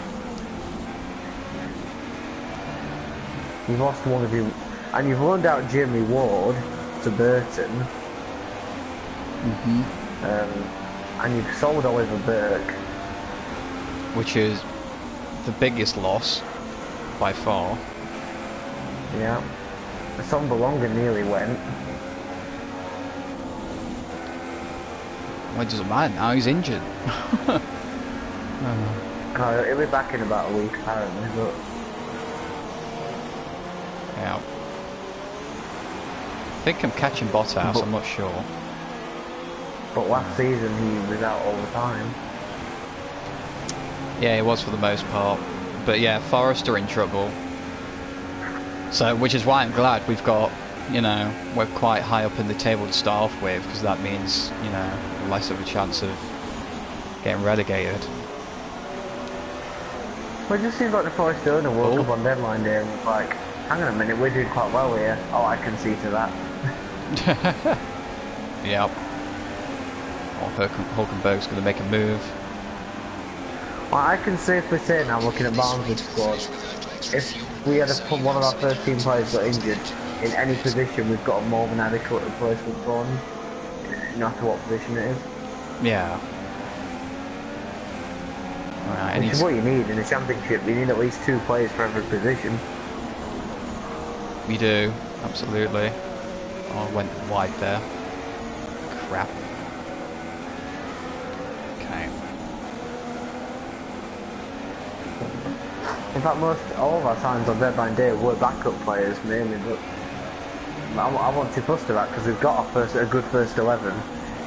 You've lost one of you, and you've loaned out Jimmy Ward to Burton. And you've sold Oliver Burke. Which is the biggest loss by far. Yeah. Asomba Longa nearly went. Well, it doesn't matter now, he's injured. He'll be back in about a week apparently, but Yeah. I think I'm catching Bottas, I'm not sure. last season he was out all the time. Yeah, he was for the most part. But yeah, Forest are in trouble. So, which is why I'm glad we've got, you know, we're quite high up in the table to start off with, because that means, you know, less of a chance of getting relegated. Well, it just seems like the Forest owner woke up on deadline day and was like, hang on a minute, we're doing quite well here. Oh, I can see to that. Yep. Oh, Hulkenberg's going to make a move. Well, I can safely say now, looking at Barnsley's squad, if we had put one of our first team players got injured in any position, we've got a more than adequate replacement for him, no matter what position it is. Yeah. Right, Which is what you need in a championship. You need at least 2 players for every position. We do, absolutely. Oh, I went wide there. Crap. Okay. In fact, all of our signs on deadline day were backup players mainly, but I want to fuss to that because we've got a good first 11.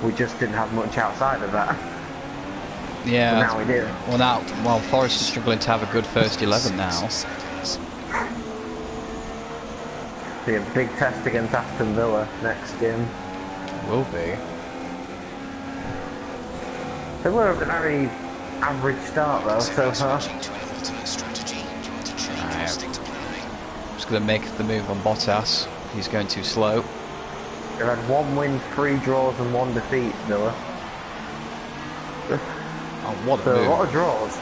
We just didn't have much outside of that. Yeah. But now we do. Well, Forest is struggling to have a good first 11 now. Be a big test against Aston Villa next game. Will be. They were a very average start though so far. Just going to make the move on Bottas. He's going too slow. They've had 1 win, 3 draws and 1 defeat, Villa. Oh, what a So move. a lot of draws.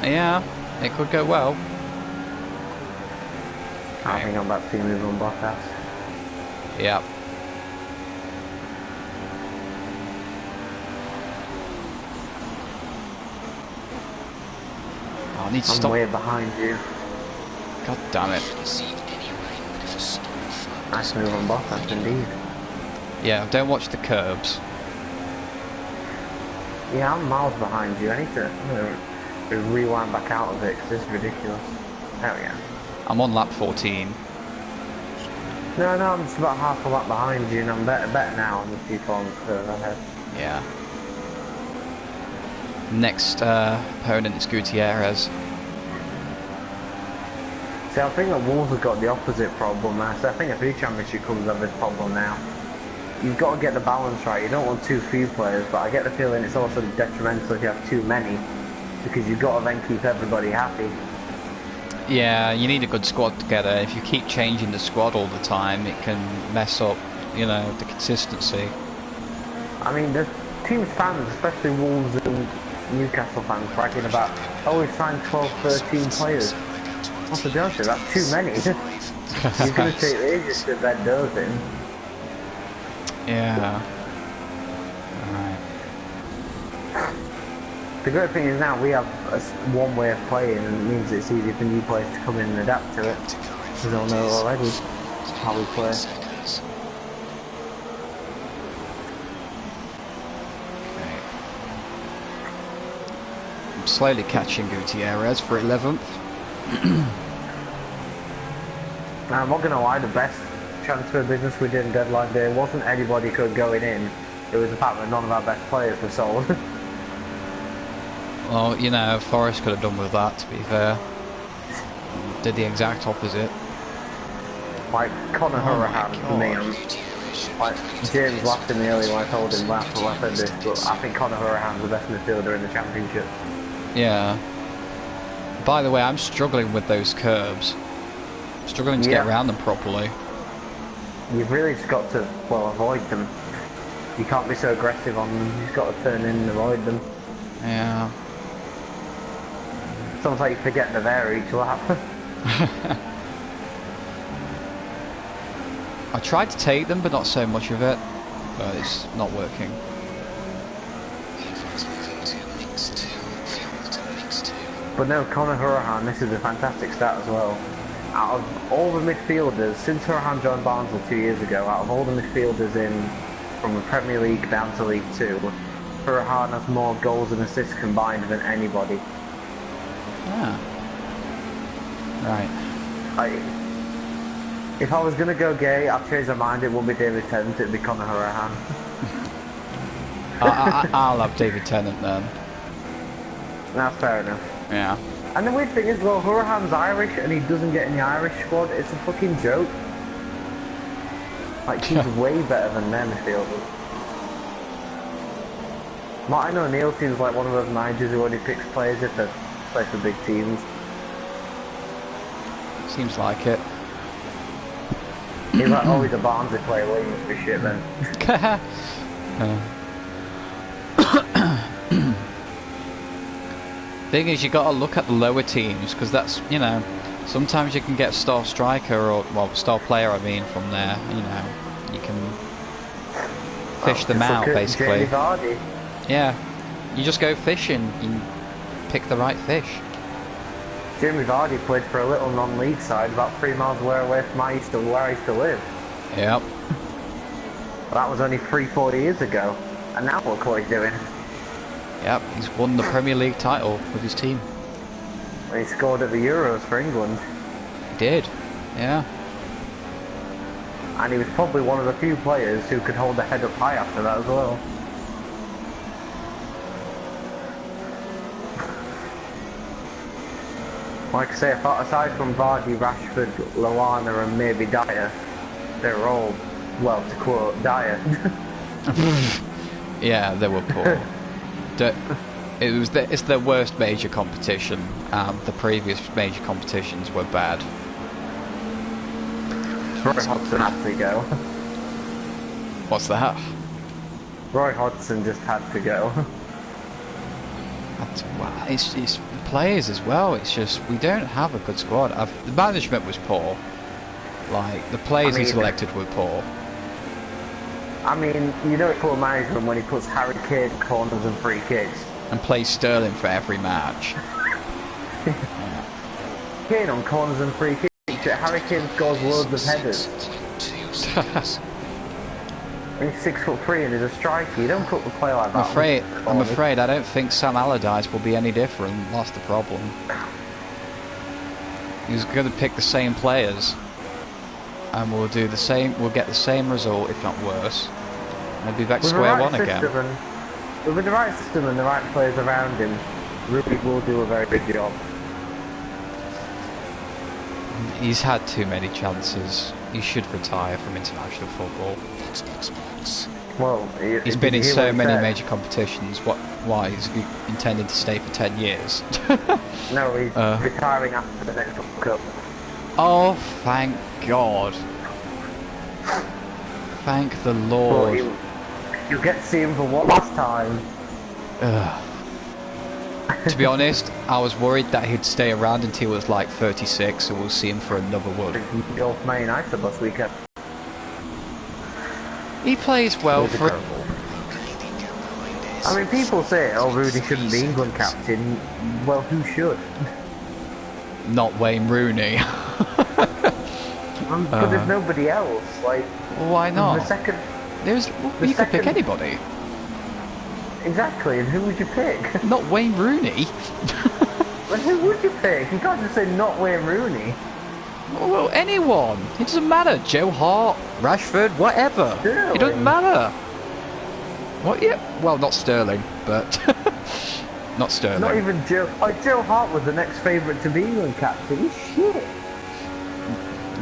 Yeah, it could go well. I think I'm about to see a move on Bottas. Yeah. Oh, I need to I'm stop. way behind you. God damn it. Nice move on Bottas indeed. Yeah, don't watch the curbs. Yeah, I'm miles behind you. I need to rewind back out of it because this is ridiculous. There we go. I'm on lap 14. No, I'm just about half a lap behind you and I'm better now. I'm a few kilometers further ahead. Yeah. Next opponent is Gutierrez. See, I think that Wolves have got the opposite problem. I think if each championship comes have this problem now. You've got to get the balance right. You don't want too few players, but I get the feeling it's also detrimental if you have too many, because you've got to then keep everybody happy. Yeah, you need a good squad together. If you keep changing the squad all the time, it can mess up, you know, the consistency. I mean, the team's fans, especially Wolves and Newcastle fans, bragging about, oh, we've signed 12, 13 players. Well, to be honest with you, that's too many. You're going to take ages to bed those in. Yeah. Alright. The great thing is now we have one way of playing, and it means it's easy for new players to come in and adapt to it, because they'll know already how we play. Okay. I'm slowly catching Gutierrez for 11th. Now, I'm not going to lie, the best transfer business we did in deadline day wasn't anybody good going in, it was the fact that none of our best players were sold. Well, you know, Forest could have done with that, to be fair. Did the exact opposite. Like, Conor Hurahan, for me, like, James laughed in the early when I told him last I said this, but I think Conor Hurahan's the best midfielder in the championship. Yeah. By the way, I'm struggling with those curbs. Struggling to get around them properly. You've really just got to, well, avoid them. You can't be so aggressive on them, you've got to turn in and avoid them. Yeah. It's almost like you forget they're there each lap. I tried to take them, but not so much of it. But it's not working. But no, Conor Hurahan, this is a fantastic stat as well. Out of all the midfielders, since Hurahan joined Barnsley 2 years ago, out of all the midfielders in from the Premier League down to League 2, Hurahan has more goals and assists combined than anybody. Ah. Right. If I was going to go gay, I've changed my mind, it won't be David Tennant, it'd be Conor Hurahan. I'll have David Tennant then. That's fair enough. Yeah. And the weird thing is, well, Hurahan's Irish and he doesn't get in the Irish squad. It's a fucking joke. Like, he's way better than their midfielders. Martin O'Neill seems like one of those managers who only picks players if they play for big teams. Seems like it. He's like, oh, he's a Barnsley player, well, he must be shit then. Thing is, you got to look at the lower teams, because that's, you know, sometimes you can get star striker or, well, star player, I mean, from there. You know, you can fish them out basically. Jamie Vardy. Yeah, you just go fishing. You pick the right fish. Jamie Vardy played for a little non-league side about 3 miles away from where I used to live. Yep. That was only 3-4 years ago, and now look what he's doing. Yep, he's won the Premier League title with his team. And he scored at the Euros for England. He did, yeah. And he was probably one of the few players who could hold the head up high after that as well. Like I say, aside from Vardy, Rashford, Lallana and maybe Dyer, they're all, well, to quote, Dyer. Yeah, they were poor. It's their worst major competition. The previous major competitions were bad. Roy Hodgson had to go. What's that? Roy Hodgson just had to go. Well, it's the players as well. It's just we don't have a good squad. The management was poor. Like the players he selected were poor. I mean, you know it's poor management when he puts Harry Kane corners and free kicks. And plays Sterling for every match. Kane on corners and free kicks. Harry Kane scores loads of headers. And he's 6'3" and he's a striker. You don't put the play like that. I'm afraid I don't think Sam Allardyce will be any different. That's the problem. He's going to pick the same players, and we'll do the same. We'll get the same result, if not worse. We'll be back to square one again. With the right system and the right players around him, Ruby will do a very good job. He's had too many chances. He should retire from international football. Well, he's been in so many major competitions. Why? He's intending to stay for 10 years. No, he's retiring after the next World Cup. Oh, thank God. Thank the Lord. Well, you'll get to see him for one last time. To be honest, I was worried that he'd stay around until he was like 36, so we'll see him for another one. He go for Man United last weekend. He plays well for... I mean, people say, oh, Rooney shouldn't be England captain. Well, who should? Not Wayne Rooney. But there's nobody else. Like, why not? The second... You could pick anybody. Exactly, and who would you pick? Not Wayne Rooney. Well, who would you pick? You can't just say not Wayne Rooney. Well, anyone. It doesn't matter. Joe Hart, Rashford, whatever. Sterling. It doesn't matter. What? Yeah. Well, not Sterling, but not Sterling. Not even Joe. Like Joe Hart was the next favourite to be England captain. He's shit.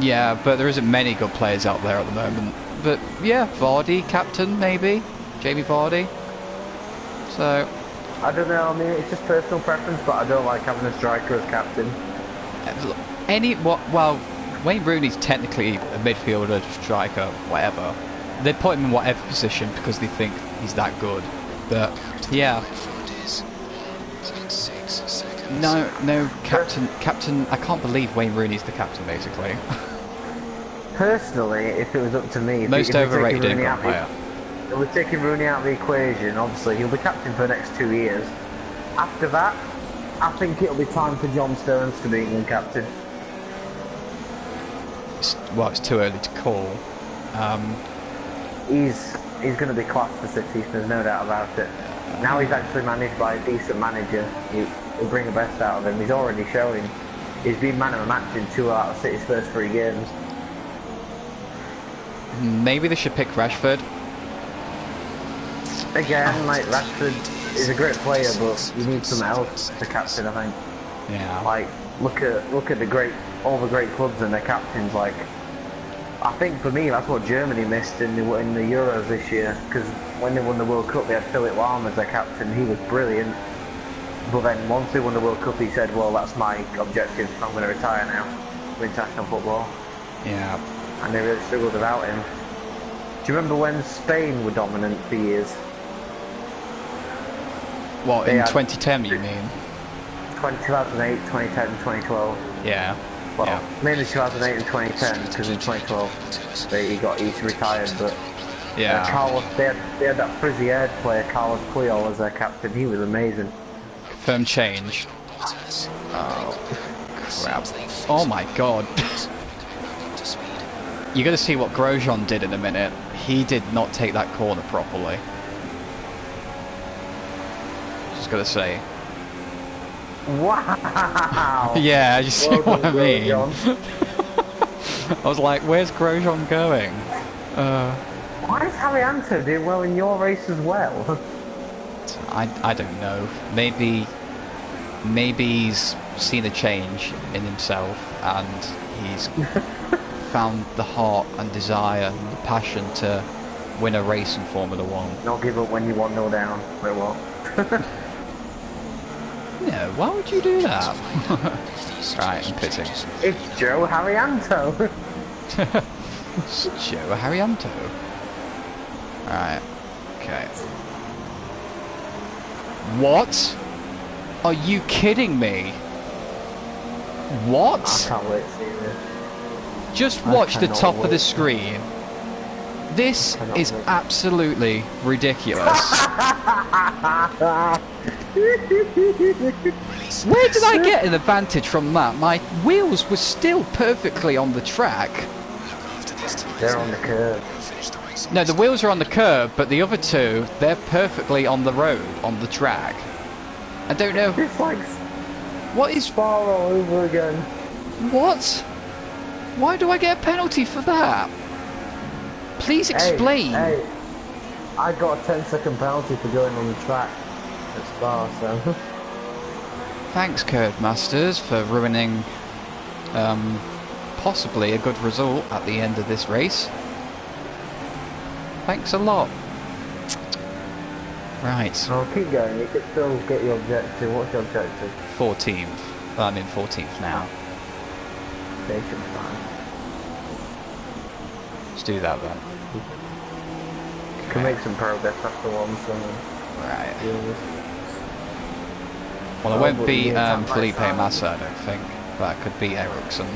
Yeah, but there isn't many good players out there at the moment. But yeah, Vardy captain maybe. Jamie Vardy. So I don't know. I mean, it's just personal preference, but I don't like having a striker as captain. Well, Wayne Rooney's technically a midfielder, striker, whatever. They put him in whatever position because they think he's that good. But yeah. No, captain. I can't believe Wayne Rooney's the captain, basically. Personally, if it was up to me, most overrated England player. We're taking Rooney out of the equation. Obviously, he'll be captain for the next 2 years. After that, I think it'll be time for John Stones to be England captain. It's too early to call. He's going to be class for City. There's no doubt about it. Now he's actually managed by a decent manager. He'll bring the best out of him. He's already showing. He's been man of the match in 2 out of City's first 3 games. Maybe they should pick Rashford. Again, like Rashford is a great player, but you need someone else to captain, I think. Yeah. Like, look at all the great clubs and their captains. Like, I think for me that's what Germany missed in the Euros this year, because when they won the World Cup they had Philipp Lahm as their captain. He was brilliant, but then once they won the World Cup he said, well, that's my objective, I'm going to retire now from international football. Yeah. And they really struggled without him. Do you remember when Spain were dominant for years? What, They in had 2010 you mean? 2008, 2010, 2012. Yeah. Well, Yeah. mainly 2008 and 2010, because in 2012 he retired, but Yeah. Carlos, they had that frizzy-haired player, Carlos Puyol, as their captain. He was amazing. Confirm change. Oh, crap. Oh my god. You're going to see what Grosjean did in a minute. He did not take that corner properly. Just got to say. Wow! Yeah, you see Well what I done, mean? Grosjean. I was like, where's Grosjean going? Why is Harry Anto doing well in your race as well? I don't know. Maybe he's seen a change in himself and he's found the heart and desire and the passion to win a race in Formula 1. Not give up when you 1-0 down. Wait, what? No, why would you do that? Right, I'm pitting. It's Joe Haryanto. It's Joe Haryanto. Alright, okay. What? Are you kidding me? What? I can't wait to see this. Just I watch the cannot top of the wait. screen. This cannot is wait. absolutely ridiculous. Where did I get an advantage from that? My wheels were still perfectly on the track. They're on the curve. No, the wheels are on the curb, but the other two, they're perfectly on the road, on the track. I don't know. It's like What is... Spa all over again. What? Why do I get a penalty for that? Please explain. Hey, I got a 10-second penalty for going on the track at Spa, so... Thanks, Curd Masters, for ruining possibly a good result at the end of this race. Thanks a lot. Right. Oh, keep going, you can still get your objective. What's your objective? 14th. I'm in 14th now. Station fine. Let's do that then. You can make some progress after one, so... Right. Yeah. Well, it Oh, won't but be you can't Felipe find Massa, I don't think. But it could be Ericsson.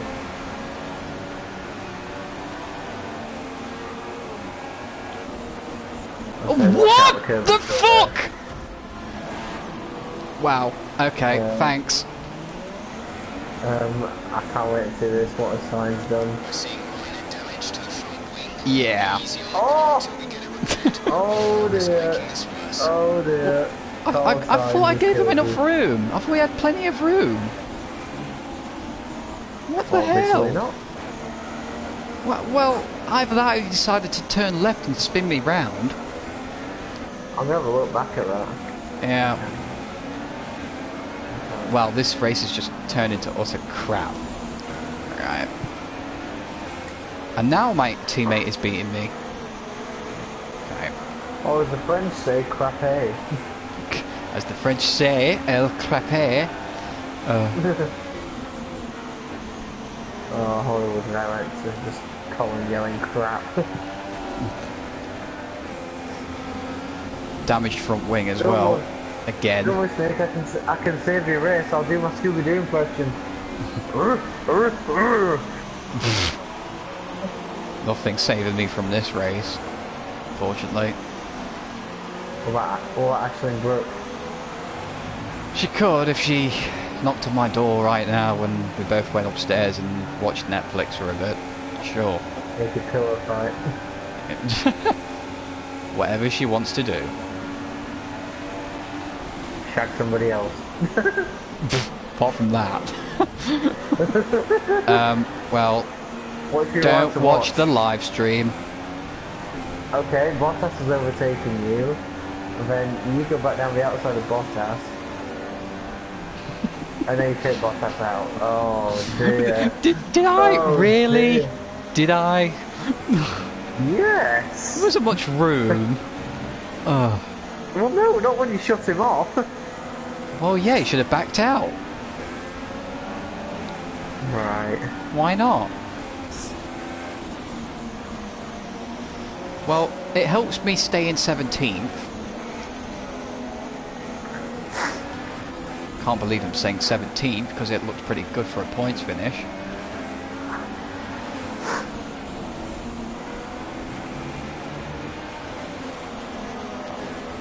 Okay, watch out What the curve. the fuck? Wow. Okay, Yeah. thanks. I can't wait to see this, what a sign's done. Yeah. Oh! Oh dear. Oh dear. I thought I gave him enough room. I thought we had plenty of room. What the hell? Obviously not. Well, either that or he decided to turn left and spin me round. I'm gonna have a look back at that. Yeah. Well, this race has just turned into utter crap. Right. And now my teammate is beating me. Okay. Or as the French say, crapé. As the French say, el crapé. Oh, Hollywood director just calling yelling crap. Damaged front wing as Don't well. worry. Again. Don't worry, Snake, I can save your race. I'll do my Scooby-Doo impression. Nothing saving me from this race, fortunately. What about Aisling Brooke? She could if she knocked on my door right now when we both went upstairs and watched Netflix for a bit. Sure. Make a pillow fight. Whatever she wants to do. Shag somebody else. Apart from that. Well, What's your don't right to watch the live stream. Okay, Bottas is overtaking you. And then you go back down the outside of Bottas. And then you take Bottas out. Oh dear. Did I Oh, really? dear. Did I? Yes. There wasn't much room. Oh. Well, no, not when you shut him off. Well, yeah, he should have backed out. Right. Why not? Well, it helps me stay in 17th. Can't believe I'm saying 17th because it looked pretty good for a points finish.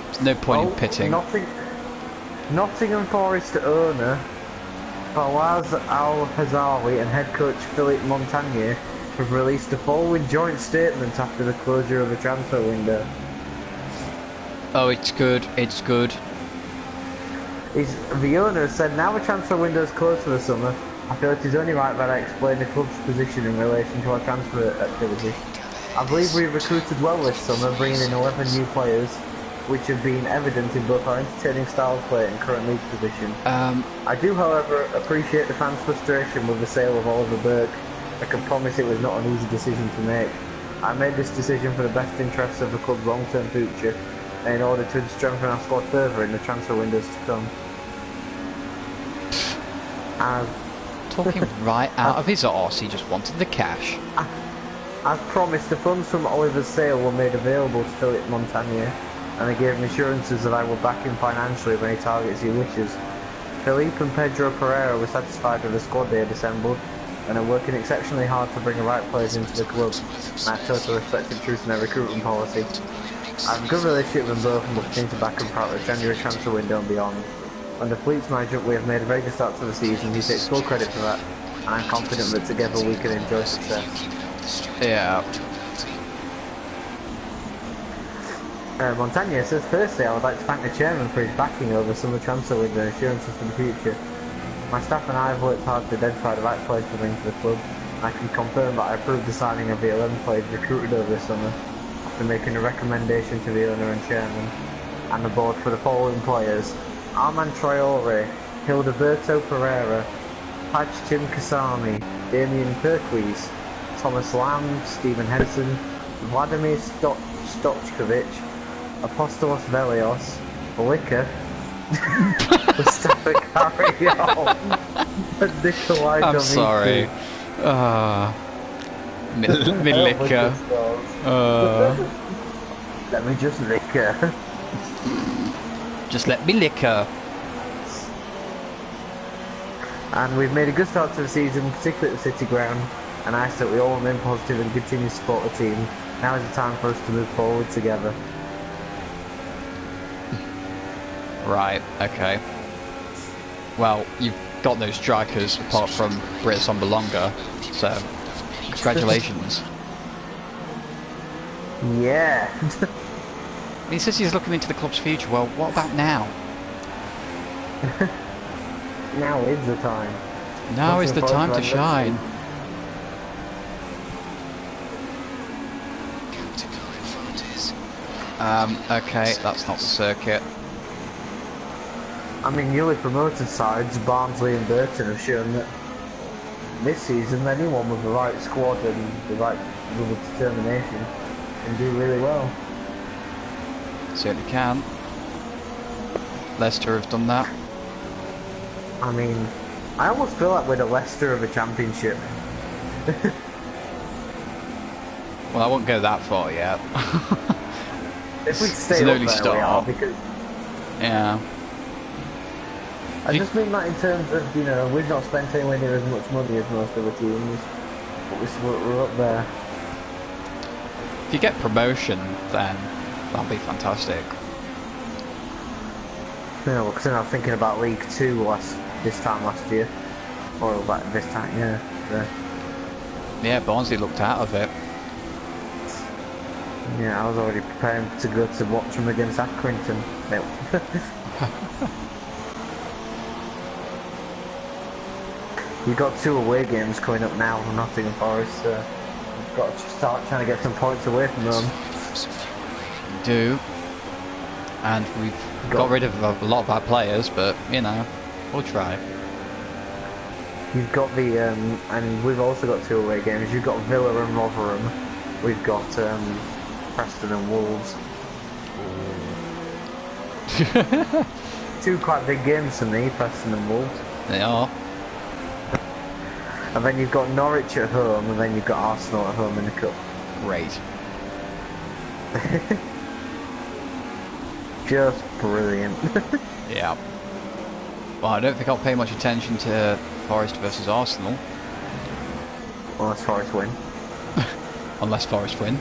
There's no point in pitting. Nottingham Forest owner Fawaz Al-Hazawi and head coach Philippe Montagnier have released the following joint statement after the closure of the transfer window. Oh, it's good, it's good. The owner has said, now the transfer window is closed for the summer, I feel it is only right that I explain the club's position in relation to our transfer activity. I believe we have recruited well this summer, bringing in 11 new players, which have been evident in both our entertaining style of play and current league position. I do, however, appreciate the fans' frustration with the sale of Oliver Burke. I can promise it was not an easy decision to make. I made this decision for the best interests of the club's long-term future, and in order to strengthen our squad further in the transfer windows to come. Talking right out of his arse, he just wanted the cash. As promised, the funds from Oliver's sale were made available to Philippe Montagnier, and I gave him assurances that I will back him financially when he targets he wishes. Philippe and Pedro Pereira were satisfied with the squad they had assembled, and are working exceptionally hard to bring the right players into the club, and I have total respect and truth in their recruitment policy. I have a good relationship with them both and will continue to back them throughout the January transfer window and beyond. Under Fleet's management, we have made a very good start to the season. He takes full credit for that, and I'm confident that together we can enjoy success. Yeah. Montagnier says, firstly, I would like to thank the chairman for his backing over summer transfer window and assurances for the future. My staff and I have worked hard to identify the right players to bring to the club, and I can confirm that I approved the signing of the 11 players recruited over the summer, after making a recommendation to the owner and chairman and the board for the following players: Armand Traore, Hildeberto Pereira, Paj Tim Kasami, Damien Perquis, Thomas Lamb, Stephen Henson, Vladimir Stochkovic, Apostolos Velios, Licker, Mustafa Carriol, and Nikolai I'm Domicu. sorry. Milika. Let me just lick her. Just let me lick her. And we've made a good start to the season, particularly at the City Ground, and I ask that we all remain positive and continue to support the team. Now is the time for us to move forward together. Right, okay. Well, you've got no strikers apart from Britt Sombalonga, so congratulations. Yeah. He says he's looking into the club's future. Well, what about now? Now is the time. Now is the time to shine. Okay, that's not the circuit. I mean, newly promoted sides, Barnsley and Burton, have shown that this season anyone with the right squad and the right level of determination can do really well. Certainly can. Leicester have done that. I mean, I almost feel like we're the Leicester of a championship. Well, I won't go that far yet. If we It's stay an up early there, start. we are, because Yeah. I just mean that in terms of, you know, we've not spent anywhere near as much money as most other teams, but we're up there. If you get promotion, then that'll be fantastic. You know, because I was thinking about League 2 this time last year, or about this time, yeah. Yeah, Barnsley looked out of it. Yeah, I was already preparing to go to watch them against Accrington. You've got 2 away games coming up now from Nottingham Forest, so you've got to start trying to get some points away from them. Do. And we've got rid of a lot of our players, but, you know, we'll try. You've got the, and we've also got 2 away games. You've got Villa and Rotherham. We've got Preston and Wolves. 2 quite big games for me, Preston and Wolves. They are. And then you've got Norwich at home, and then you've got Arsenal at home in the cup. Great. Just brilliant. Yeah. Well, I don't think I'll pay much attention to Forest versus Arsenal. Unless Forest win. Unless Forest win.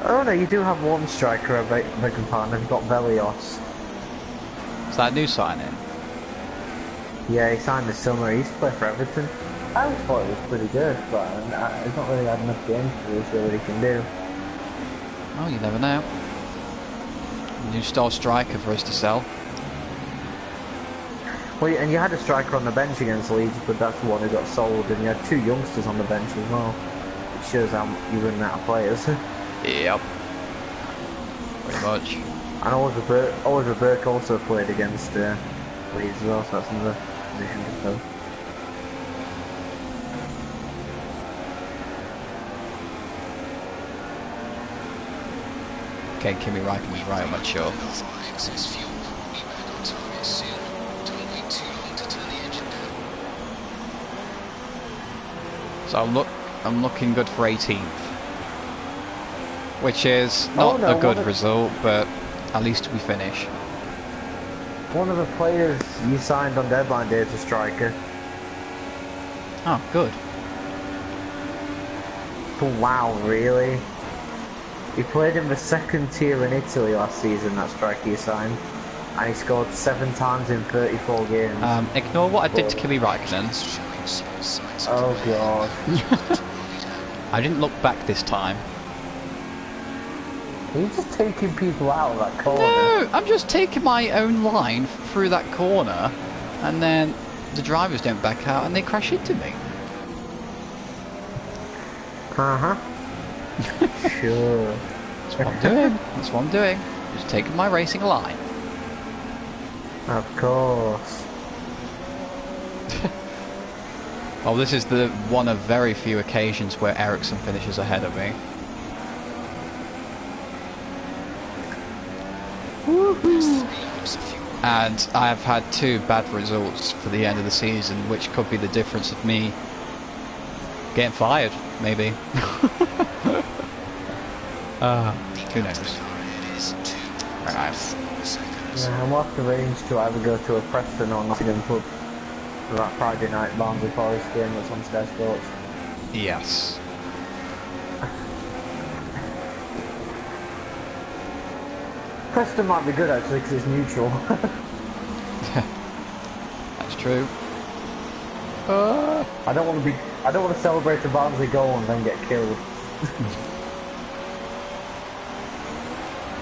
Oh no, you do have one striker, I beg your pardon. You've got Velios. Is that a new signing? Yeah, he signed this summer. He used to play for Everton. I always thought he was pretty good, but he's not really had enough games to show what he can do. Oh, you never know. New star striker for us to sell. Well, and you had a striker on the bench against Leeds, but that's the one who got sold, and you had 2 youngsters on the bench as well. It shows how you run out of players. Yep. Pretty much. And Oliver Burke also played against Leeds as well, so that's another position to fill. Okay, Kimi Räikkönen's right, I'm not sure. Enough our excess fuel. Be back on target soon. Don't wait too long to turn the engine down. So I'm looking good for 18th. Which is not a good result, but at least we finish. One of the players you signed on deadline day is a striker. Oh, good. Wow, really? He played in the 2nd tier in Italy last season, that striker you signed. And he scored 7 times in 34 games. Ignore what I did to Kimi Räikkönen. Oh god. I didn't look back this time. Are you just taking people out of that corner? No, I'm just taking my own line through that corner, and then the drivers don't back out and they crash into me. Uh-huh. Sure. That's what I'm doing. That's what I'm doing. Just taking my racing line. Of course. Well, this is the one of very few occasions where Ericsson finishes ahead of me. And I have had 2 bad results for the end of the season, which could be the difference of me getting fired, maybe. Who knows? Right. Yeah, I'm off the range to either go to a Preston or Nottingham pub for that Friday night Barnsley Forest game that's on Sky Sports. Yes. Preston might be good actually because it's neutral. That's true. I don't want to celebrate a Barnsley goal and then get killed.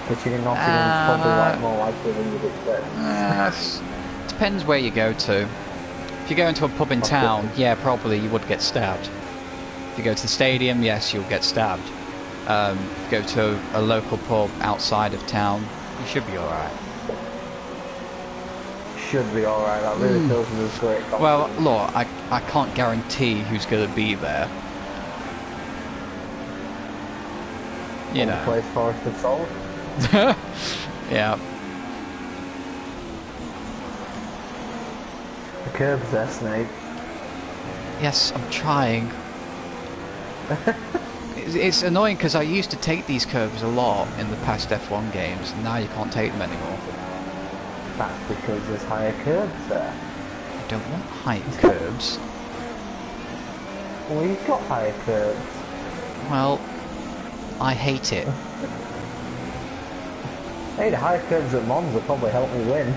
Which in Nottingham's probably like more likely than you'd expect. Depends where you go to. If you go into a pub in town, yeah, probably you would get stabbed. If you go to the stadium, yes, you'll get stabbed. If you go to a local pub outside of town, you should be alright. Should be alright, that really fills me with great confidence. Well, look, I can't guarantee who's going to be there. You know. Place Forest have sold. Yeah. The curb's there, Snake. Yes, I'm trying. It's annoying because I used to take these curbs a lot in the past F1 games, and now you can't take them anymore. That's because there's higher curbs there. I don't want higher curbs. Well, you've got higher curbs. Well, I hate it. Hey, the higher curbs at Monza probably help me win.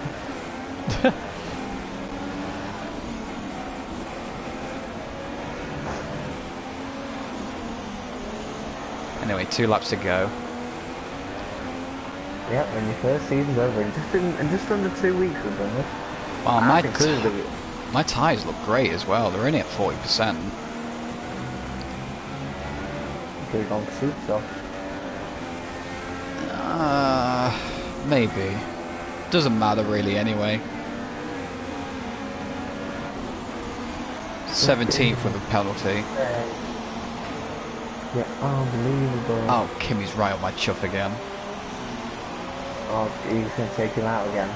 Anyway, 2 laps to go. Yep, when your first season's over, in just under 2 weeks we've done this. Well, my tyres look great as well. They're only at 40%. Could have gone for super soft. Maybe. Doesn't matter really anyway. 17th with a penalty. Yeah, unbelievable. Oh, Kimmy's right on my chuff again. Oh, he's going to take him out again.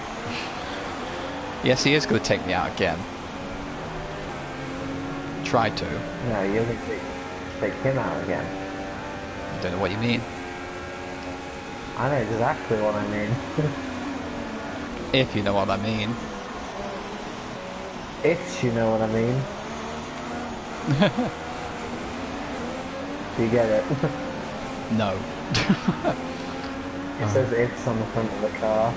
Yes, he is going to take me out again. Try to. No, you're going to take him out again. I don't know what you mean. I know exactly what I mean. If you know what I mean. If you know what I mean. Do you get it? No. It says ifs on the front of the car.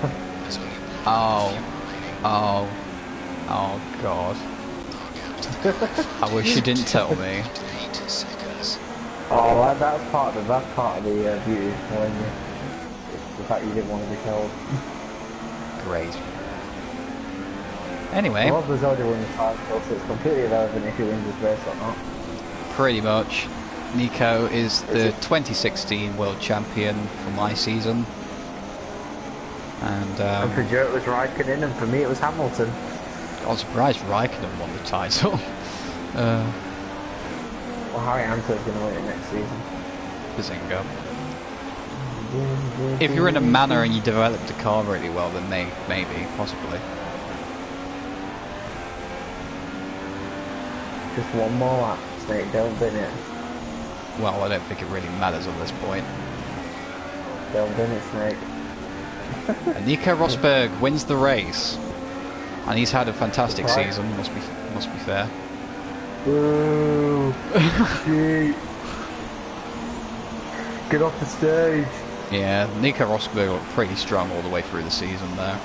Oh. Oh. Oh, God. I wish you didn't tell me. Oh, that's part of the beauty of telling you. It's the fact you didn't want to be told. Great. Anyway. Rosberg's already won the title, so it's completely irrelevant if he wins this race or not. Pretty much. Nico is the 2016 world champion for my season. And for Joe it was Raikkonen, and for me it was Hamilton. I was surprised Raikkonen won the title. Well, Harry Anto's going to win it next season. Bazinga. If you're in a manner and you developed the car really well, then maybe, possibly. Just one more lap, Snake, don't bin it. Well, I don't think it really matters at this point. Don't bin it, Snake. And Nico Rosberg wins the race. And he's had a fantastic season, must be fair. Boo! Shit! Get off the stage! Yeah, Nico Rosberg looked pretty strong all the way through the season there.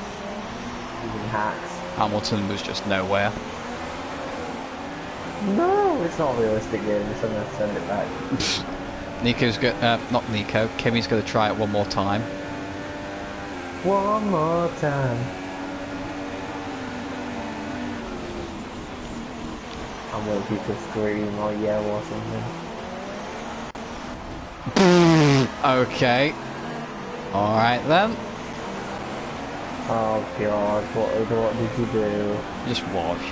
Using hacks. Hamilton was just nowhere. No, it's not a realistic game, I'm going to send it back. Nico's not Nico, Kimmy's going to try it one more time. One more time. I'm waiting for you to scream or yell or something. Okay. Alright then. Oh god, what did you do? Just watch.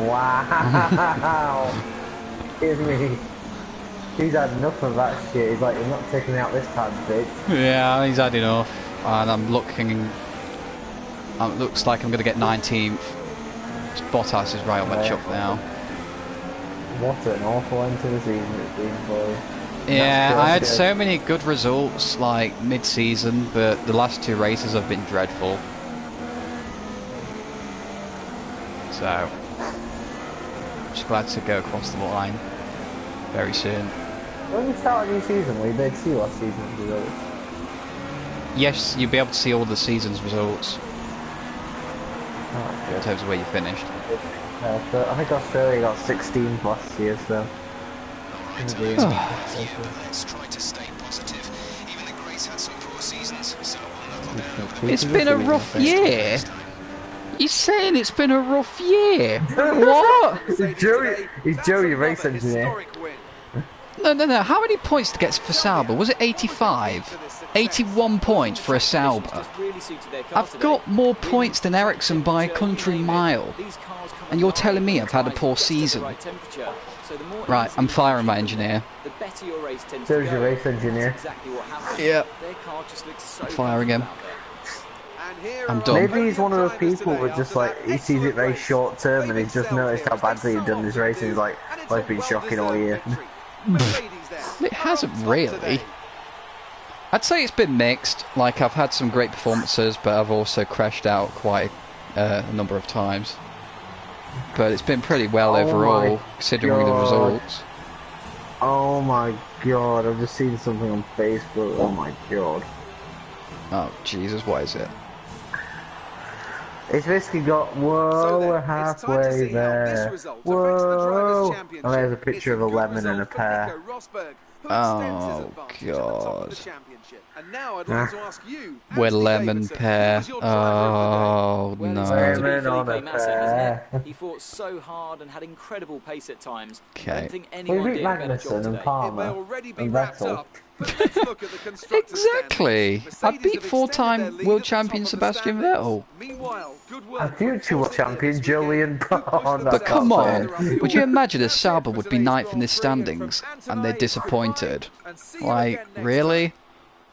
Wow! Excuse me. He's had enough of that shit. He's like, you're not taking me out this time, bitch. Yeah, he's had enough. And I'm looking... It looks like I'm going to get 19th. Bottas is right on my chuff now. What an awful end to the season it's been for you. Yeah, I had so many good results like mid-season, but the last two races have been dreadful. So, just glad to go across the line very soon. When you start a new season, will you be able to see last season's results? Yes, you'll be able to see all the season's results. Oh, in terms of where you finished. So I think Australia got 16th last year, so... Let's try to stay positive. Even the Greys had some poor seasons, so it's been a rough year. You're saying it's been a rough year? What? He's Joey, race engineer. No. How many points to get for Sauber? Was it 85? 81 points for a Sauber. I've got more points than Ericsson by a country mile. And you're telling me I've had a poor season? Right, I'm firing my engineer. There's your race engineer. Yeah. I'm firing him. I'm done. Maybe he's one of those people who just like, he sees it very short term and he's just noticed how badly he's done this race and he's like, well, it's been shocking all year. It hasn't really. I'd say it's been mixed. Like, I've had some great performances, but I've also crashed out quite a number of times. But it's been pretty well overall, considering the results. Oh my god, I've just seen something on Facebook. Oh my god. Oh, Jesus, what is it? It's basically got, whoa, we're halfway there. Whoa! And there's a picture of a lemon and a pear. Oh, God. We're lemon pear. Oh, no. Lemon on a pear. He fought so hard and had incredible pace at times. Okay. We beat Magnussen and Palmer and Vettel. But let's look at the constructors' Exactly. standings. I Mercedes beat have four-time extended their lead world at the top champion of the Sebastian standings. Vettel. Meanwhile, good work A from future world Force India champion, this Julian weekend, who pushed Bond. But themselves come on, further up the would you order. imagine if That's it Sauber for would be today's ninth in Grand the Prix, and from standings and Antonay, they're it's disappointed? goodbye, and see you Like, again next really? time.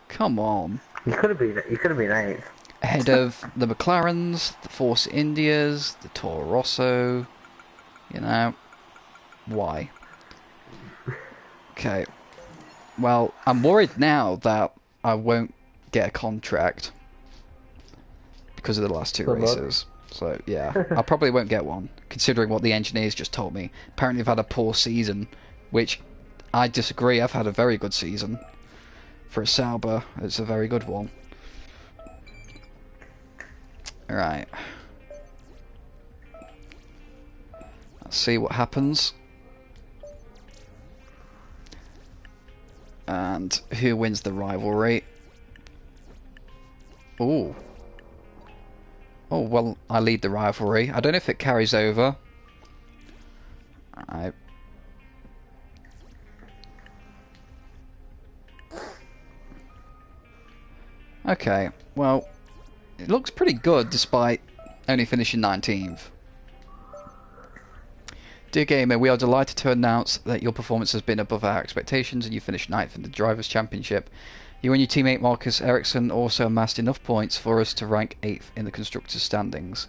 Come on. You could have been 8th. Ahead of the McLarens, the Force Indias, the Toro Rosso. You know, why? Okay. Well, I'm worried now that I won't get a contract because of the last 2 Good luck. races. So, yeah, I probably won't get one, considering what the engineers just told me. Apparently I've had a poor season, which I disagree. I've had a very good season. For a Sauber, it's a very good one. Alright. Let's see what happens. And who wins the rivalry? Ooh. Oh, well, I lead the rivalry. I don't know if it carries over. Alright. Okay, well, it looks pretty good despite only finishing 19th. Dear Gamer, we are delighted to announce that your performance has been above our expectations and you finished 9th in the Drivers' Championship. You and your teammate Marcus Ericsson also amassed enough points for us to rank 8th in the Constructors' standings.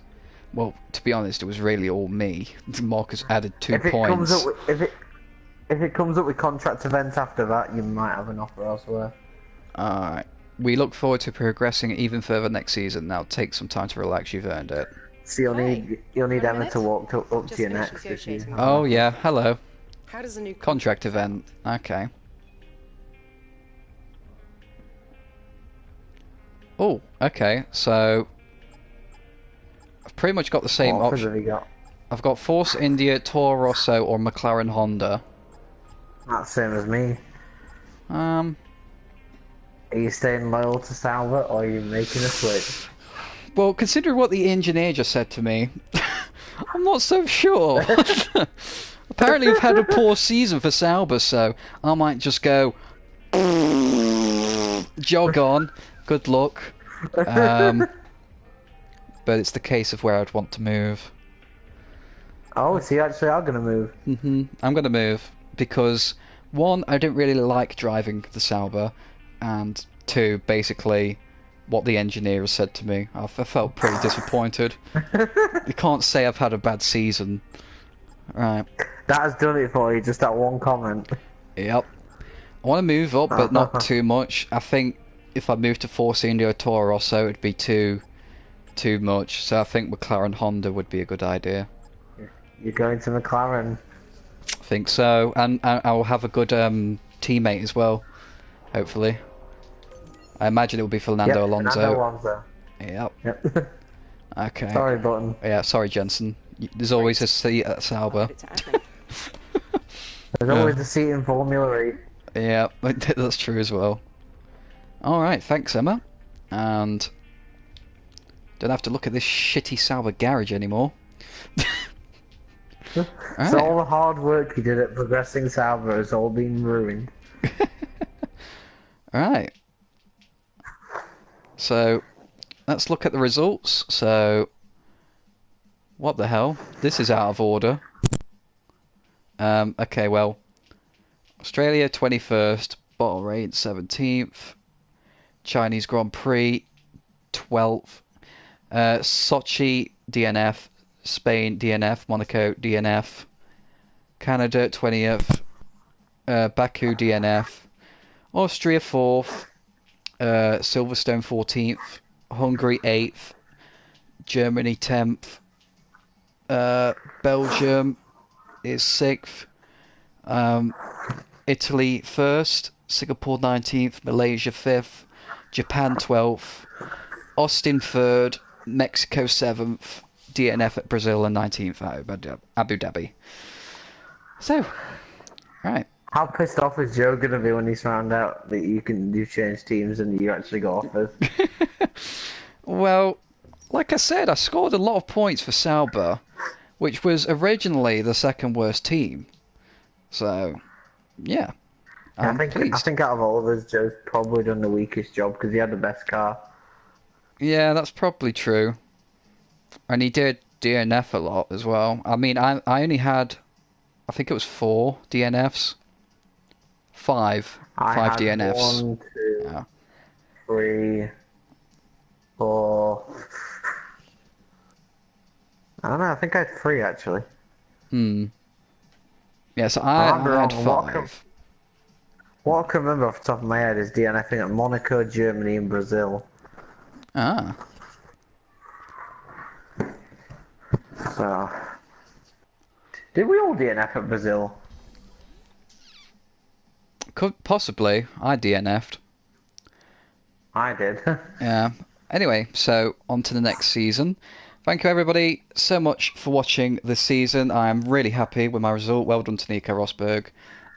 Well, to be honest, it was really all me. Marcus added 2 points. If it comes up with contract events after that, you might have an offer elsewhere. Alright. We look forward to progressing even further next season. Now take some time to relax, you've earned it. So you'll need Emma minute? to walk up Just to your finished next if you... negotiating. Oh yeah, hello. How does a new Contract event. Okay. Oh, okay. So I've pretty much got the same What offers option. have you got? I've got Force India, Toro Rosso, or McLaren Honda. That's the same as me. Um. Are you staying loyal to Sauber or are you making a switch? Well, considering what the engineer just said to me, I'm not so sure. Apparently, we've had a poor season for Sauber, so I might just go jog on. Good luck. But it's the case of where I'd want to move. Oh, so you actually are going to move? I'm going to move because, one, I didn't really like driving the Sauber, and two, basically, what the engineer has said to me. I felt pretty disappointed. You can't say I've had a bad season. Right. That has done it for you, just that one comment. Yep. I want to move up, but not too much. I think if I move to Force India or Toro Rosso, it'd be too much. So I think McLaren Honda would be a good idea. You're going to McLaren. I think so, and I'll have a good teammate as well. Hopefully. I imagine it will be Fernando Alonso. Fernando Alonso. Yep. Okay. Sorry, Button. Yeah, sorry, Jensen. There's always a seat at Sauber. There's always a seat in Formula E. Yeah, that's true as well. Alright, thanks, Emma. And don't have to look at this shitty Sauber garage anymore. So all the hard work you did at progressing Sauber has all been ruined. Alright. So, let's look at the results. So, what the hell? This is out of order. Okay, well, Australia 21st, Bahrain 17th, Chinese Grand Prix 12th, Sochi DNF, Spain DNF, Monaco DNF, Canada 20th, Baku DNF, Austria 4th, Silverstone 14th, Hungary 8th, Germany 10th, Belgium is 6th, Italy 1st, Singapore 19th, Malaysia 5th, Japan 12th, Austin 3rd, Mexico 7th, DNF at Brazil and 19th at Abu Dhabi. So, right. How pissed off is Joe going to be when he's found out that you change teams and you actually got offers? Well, like I said, I scored a lot of points for Sauber, which was originally the second worst team. So, yeah. I think out of all of us, Joe's probably done the weakest job because he had the best car. Yeah, that's probably true. And he did DNF a lot as well. I mean, I only had, I think it was 4 DNFs. 5 DNFs. 1, 2, 3, 4. I don't know. I think I had 3 actually. Yeah, so I had 5. What I can remember off the top of my head is DNFing at Monaco, Germany, and Brazil. Ah. So, did we all DNF at Brazil? Could possibly. I DNF'd. I did. Yeah. Anyway, so on to the next season. Thank you everybody so much for watching this season. I am really happy with my result. Well done to Nico Rosberg.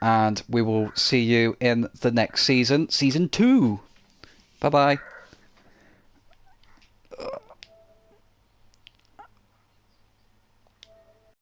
And we will see you in the next season, season 2. Bye-bye.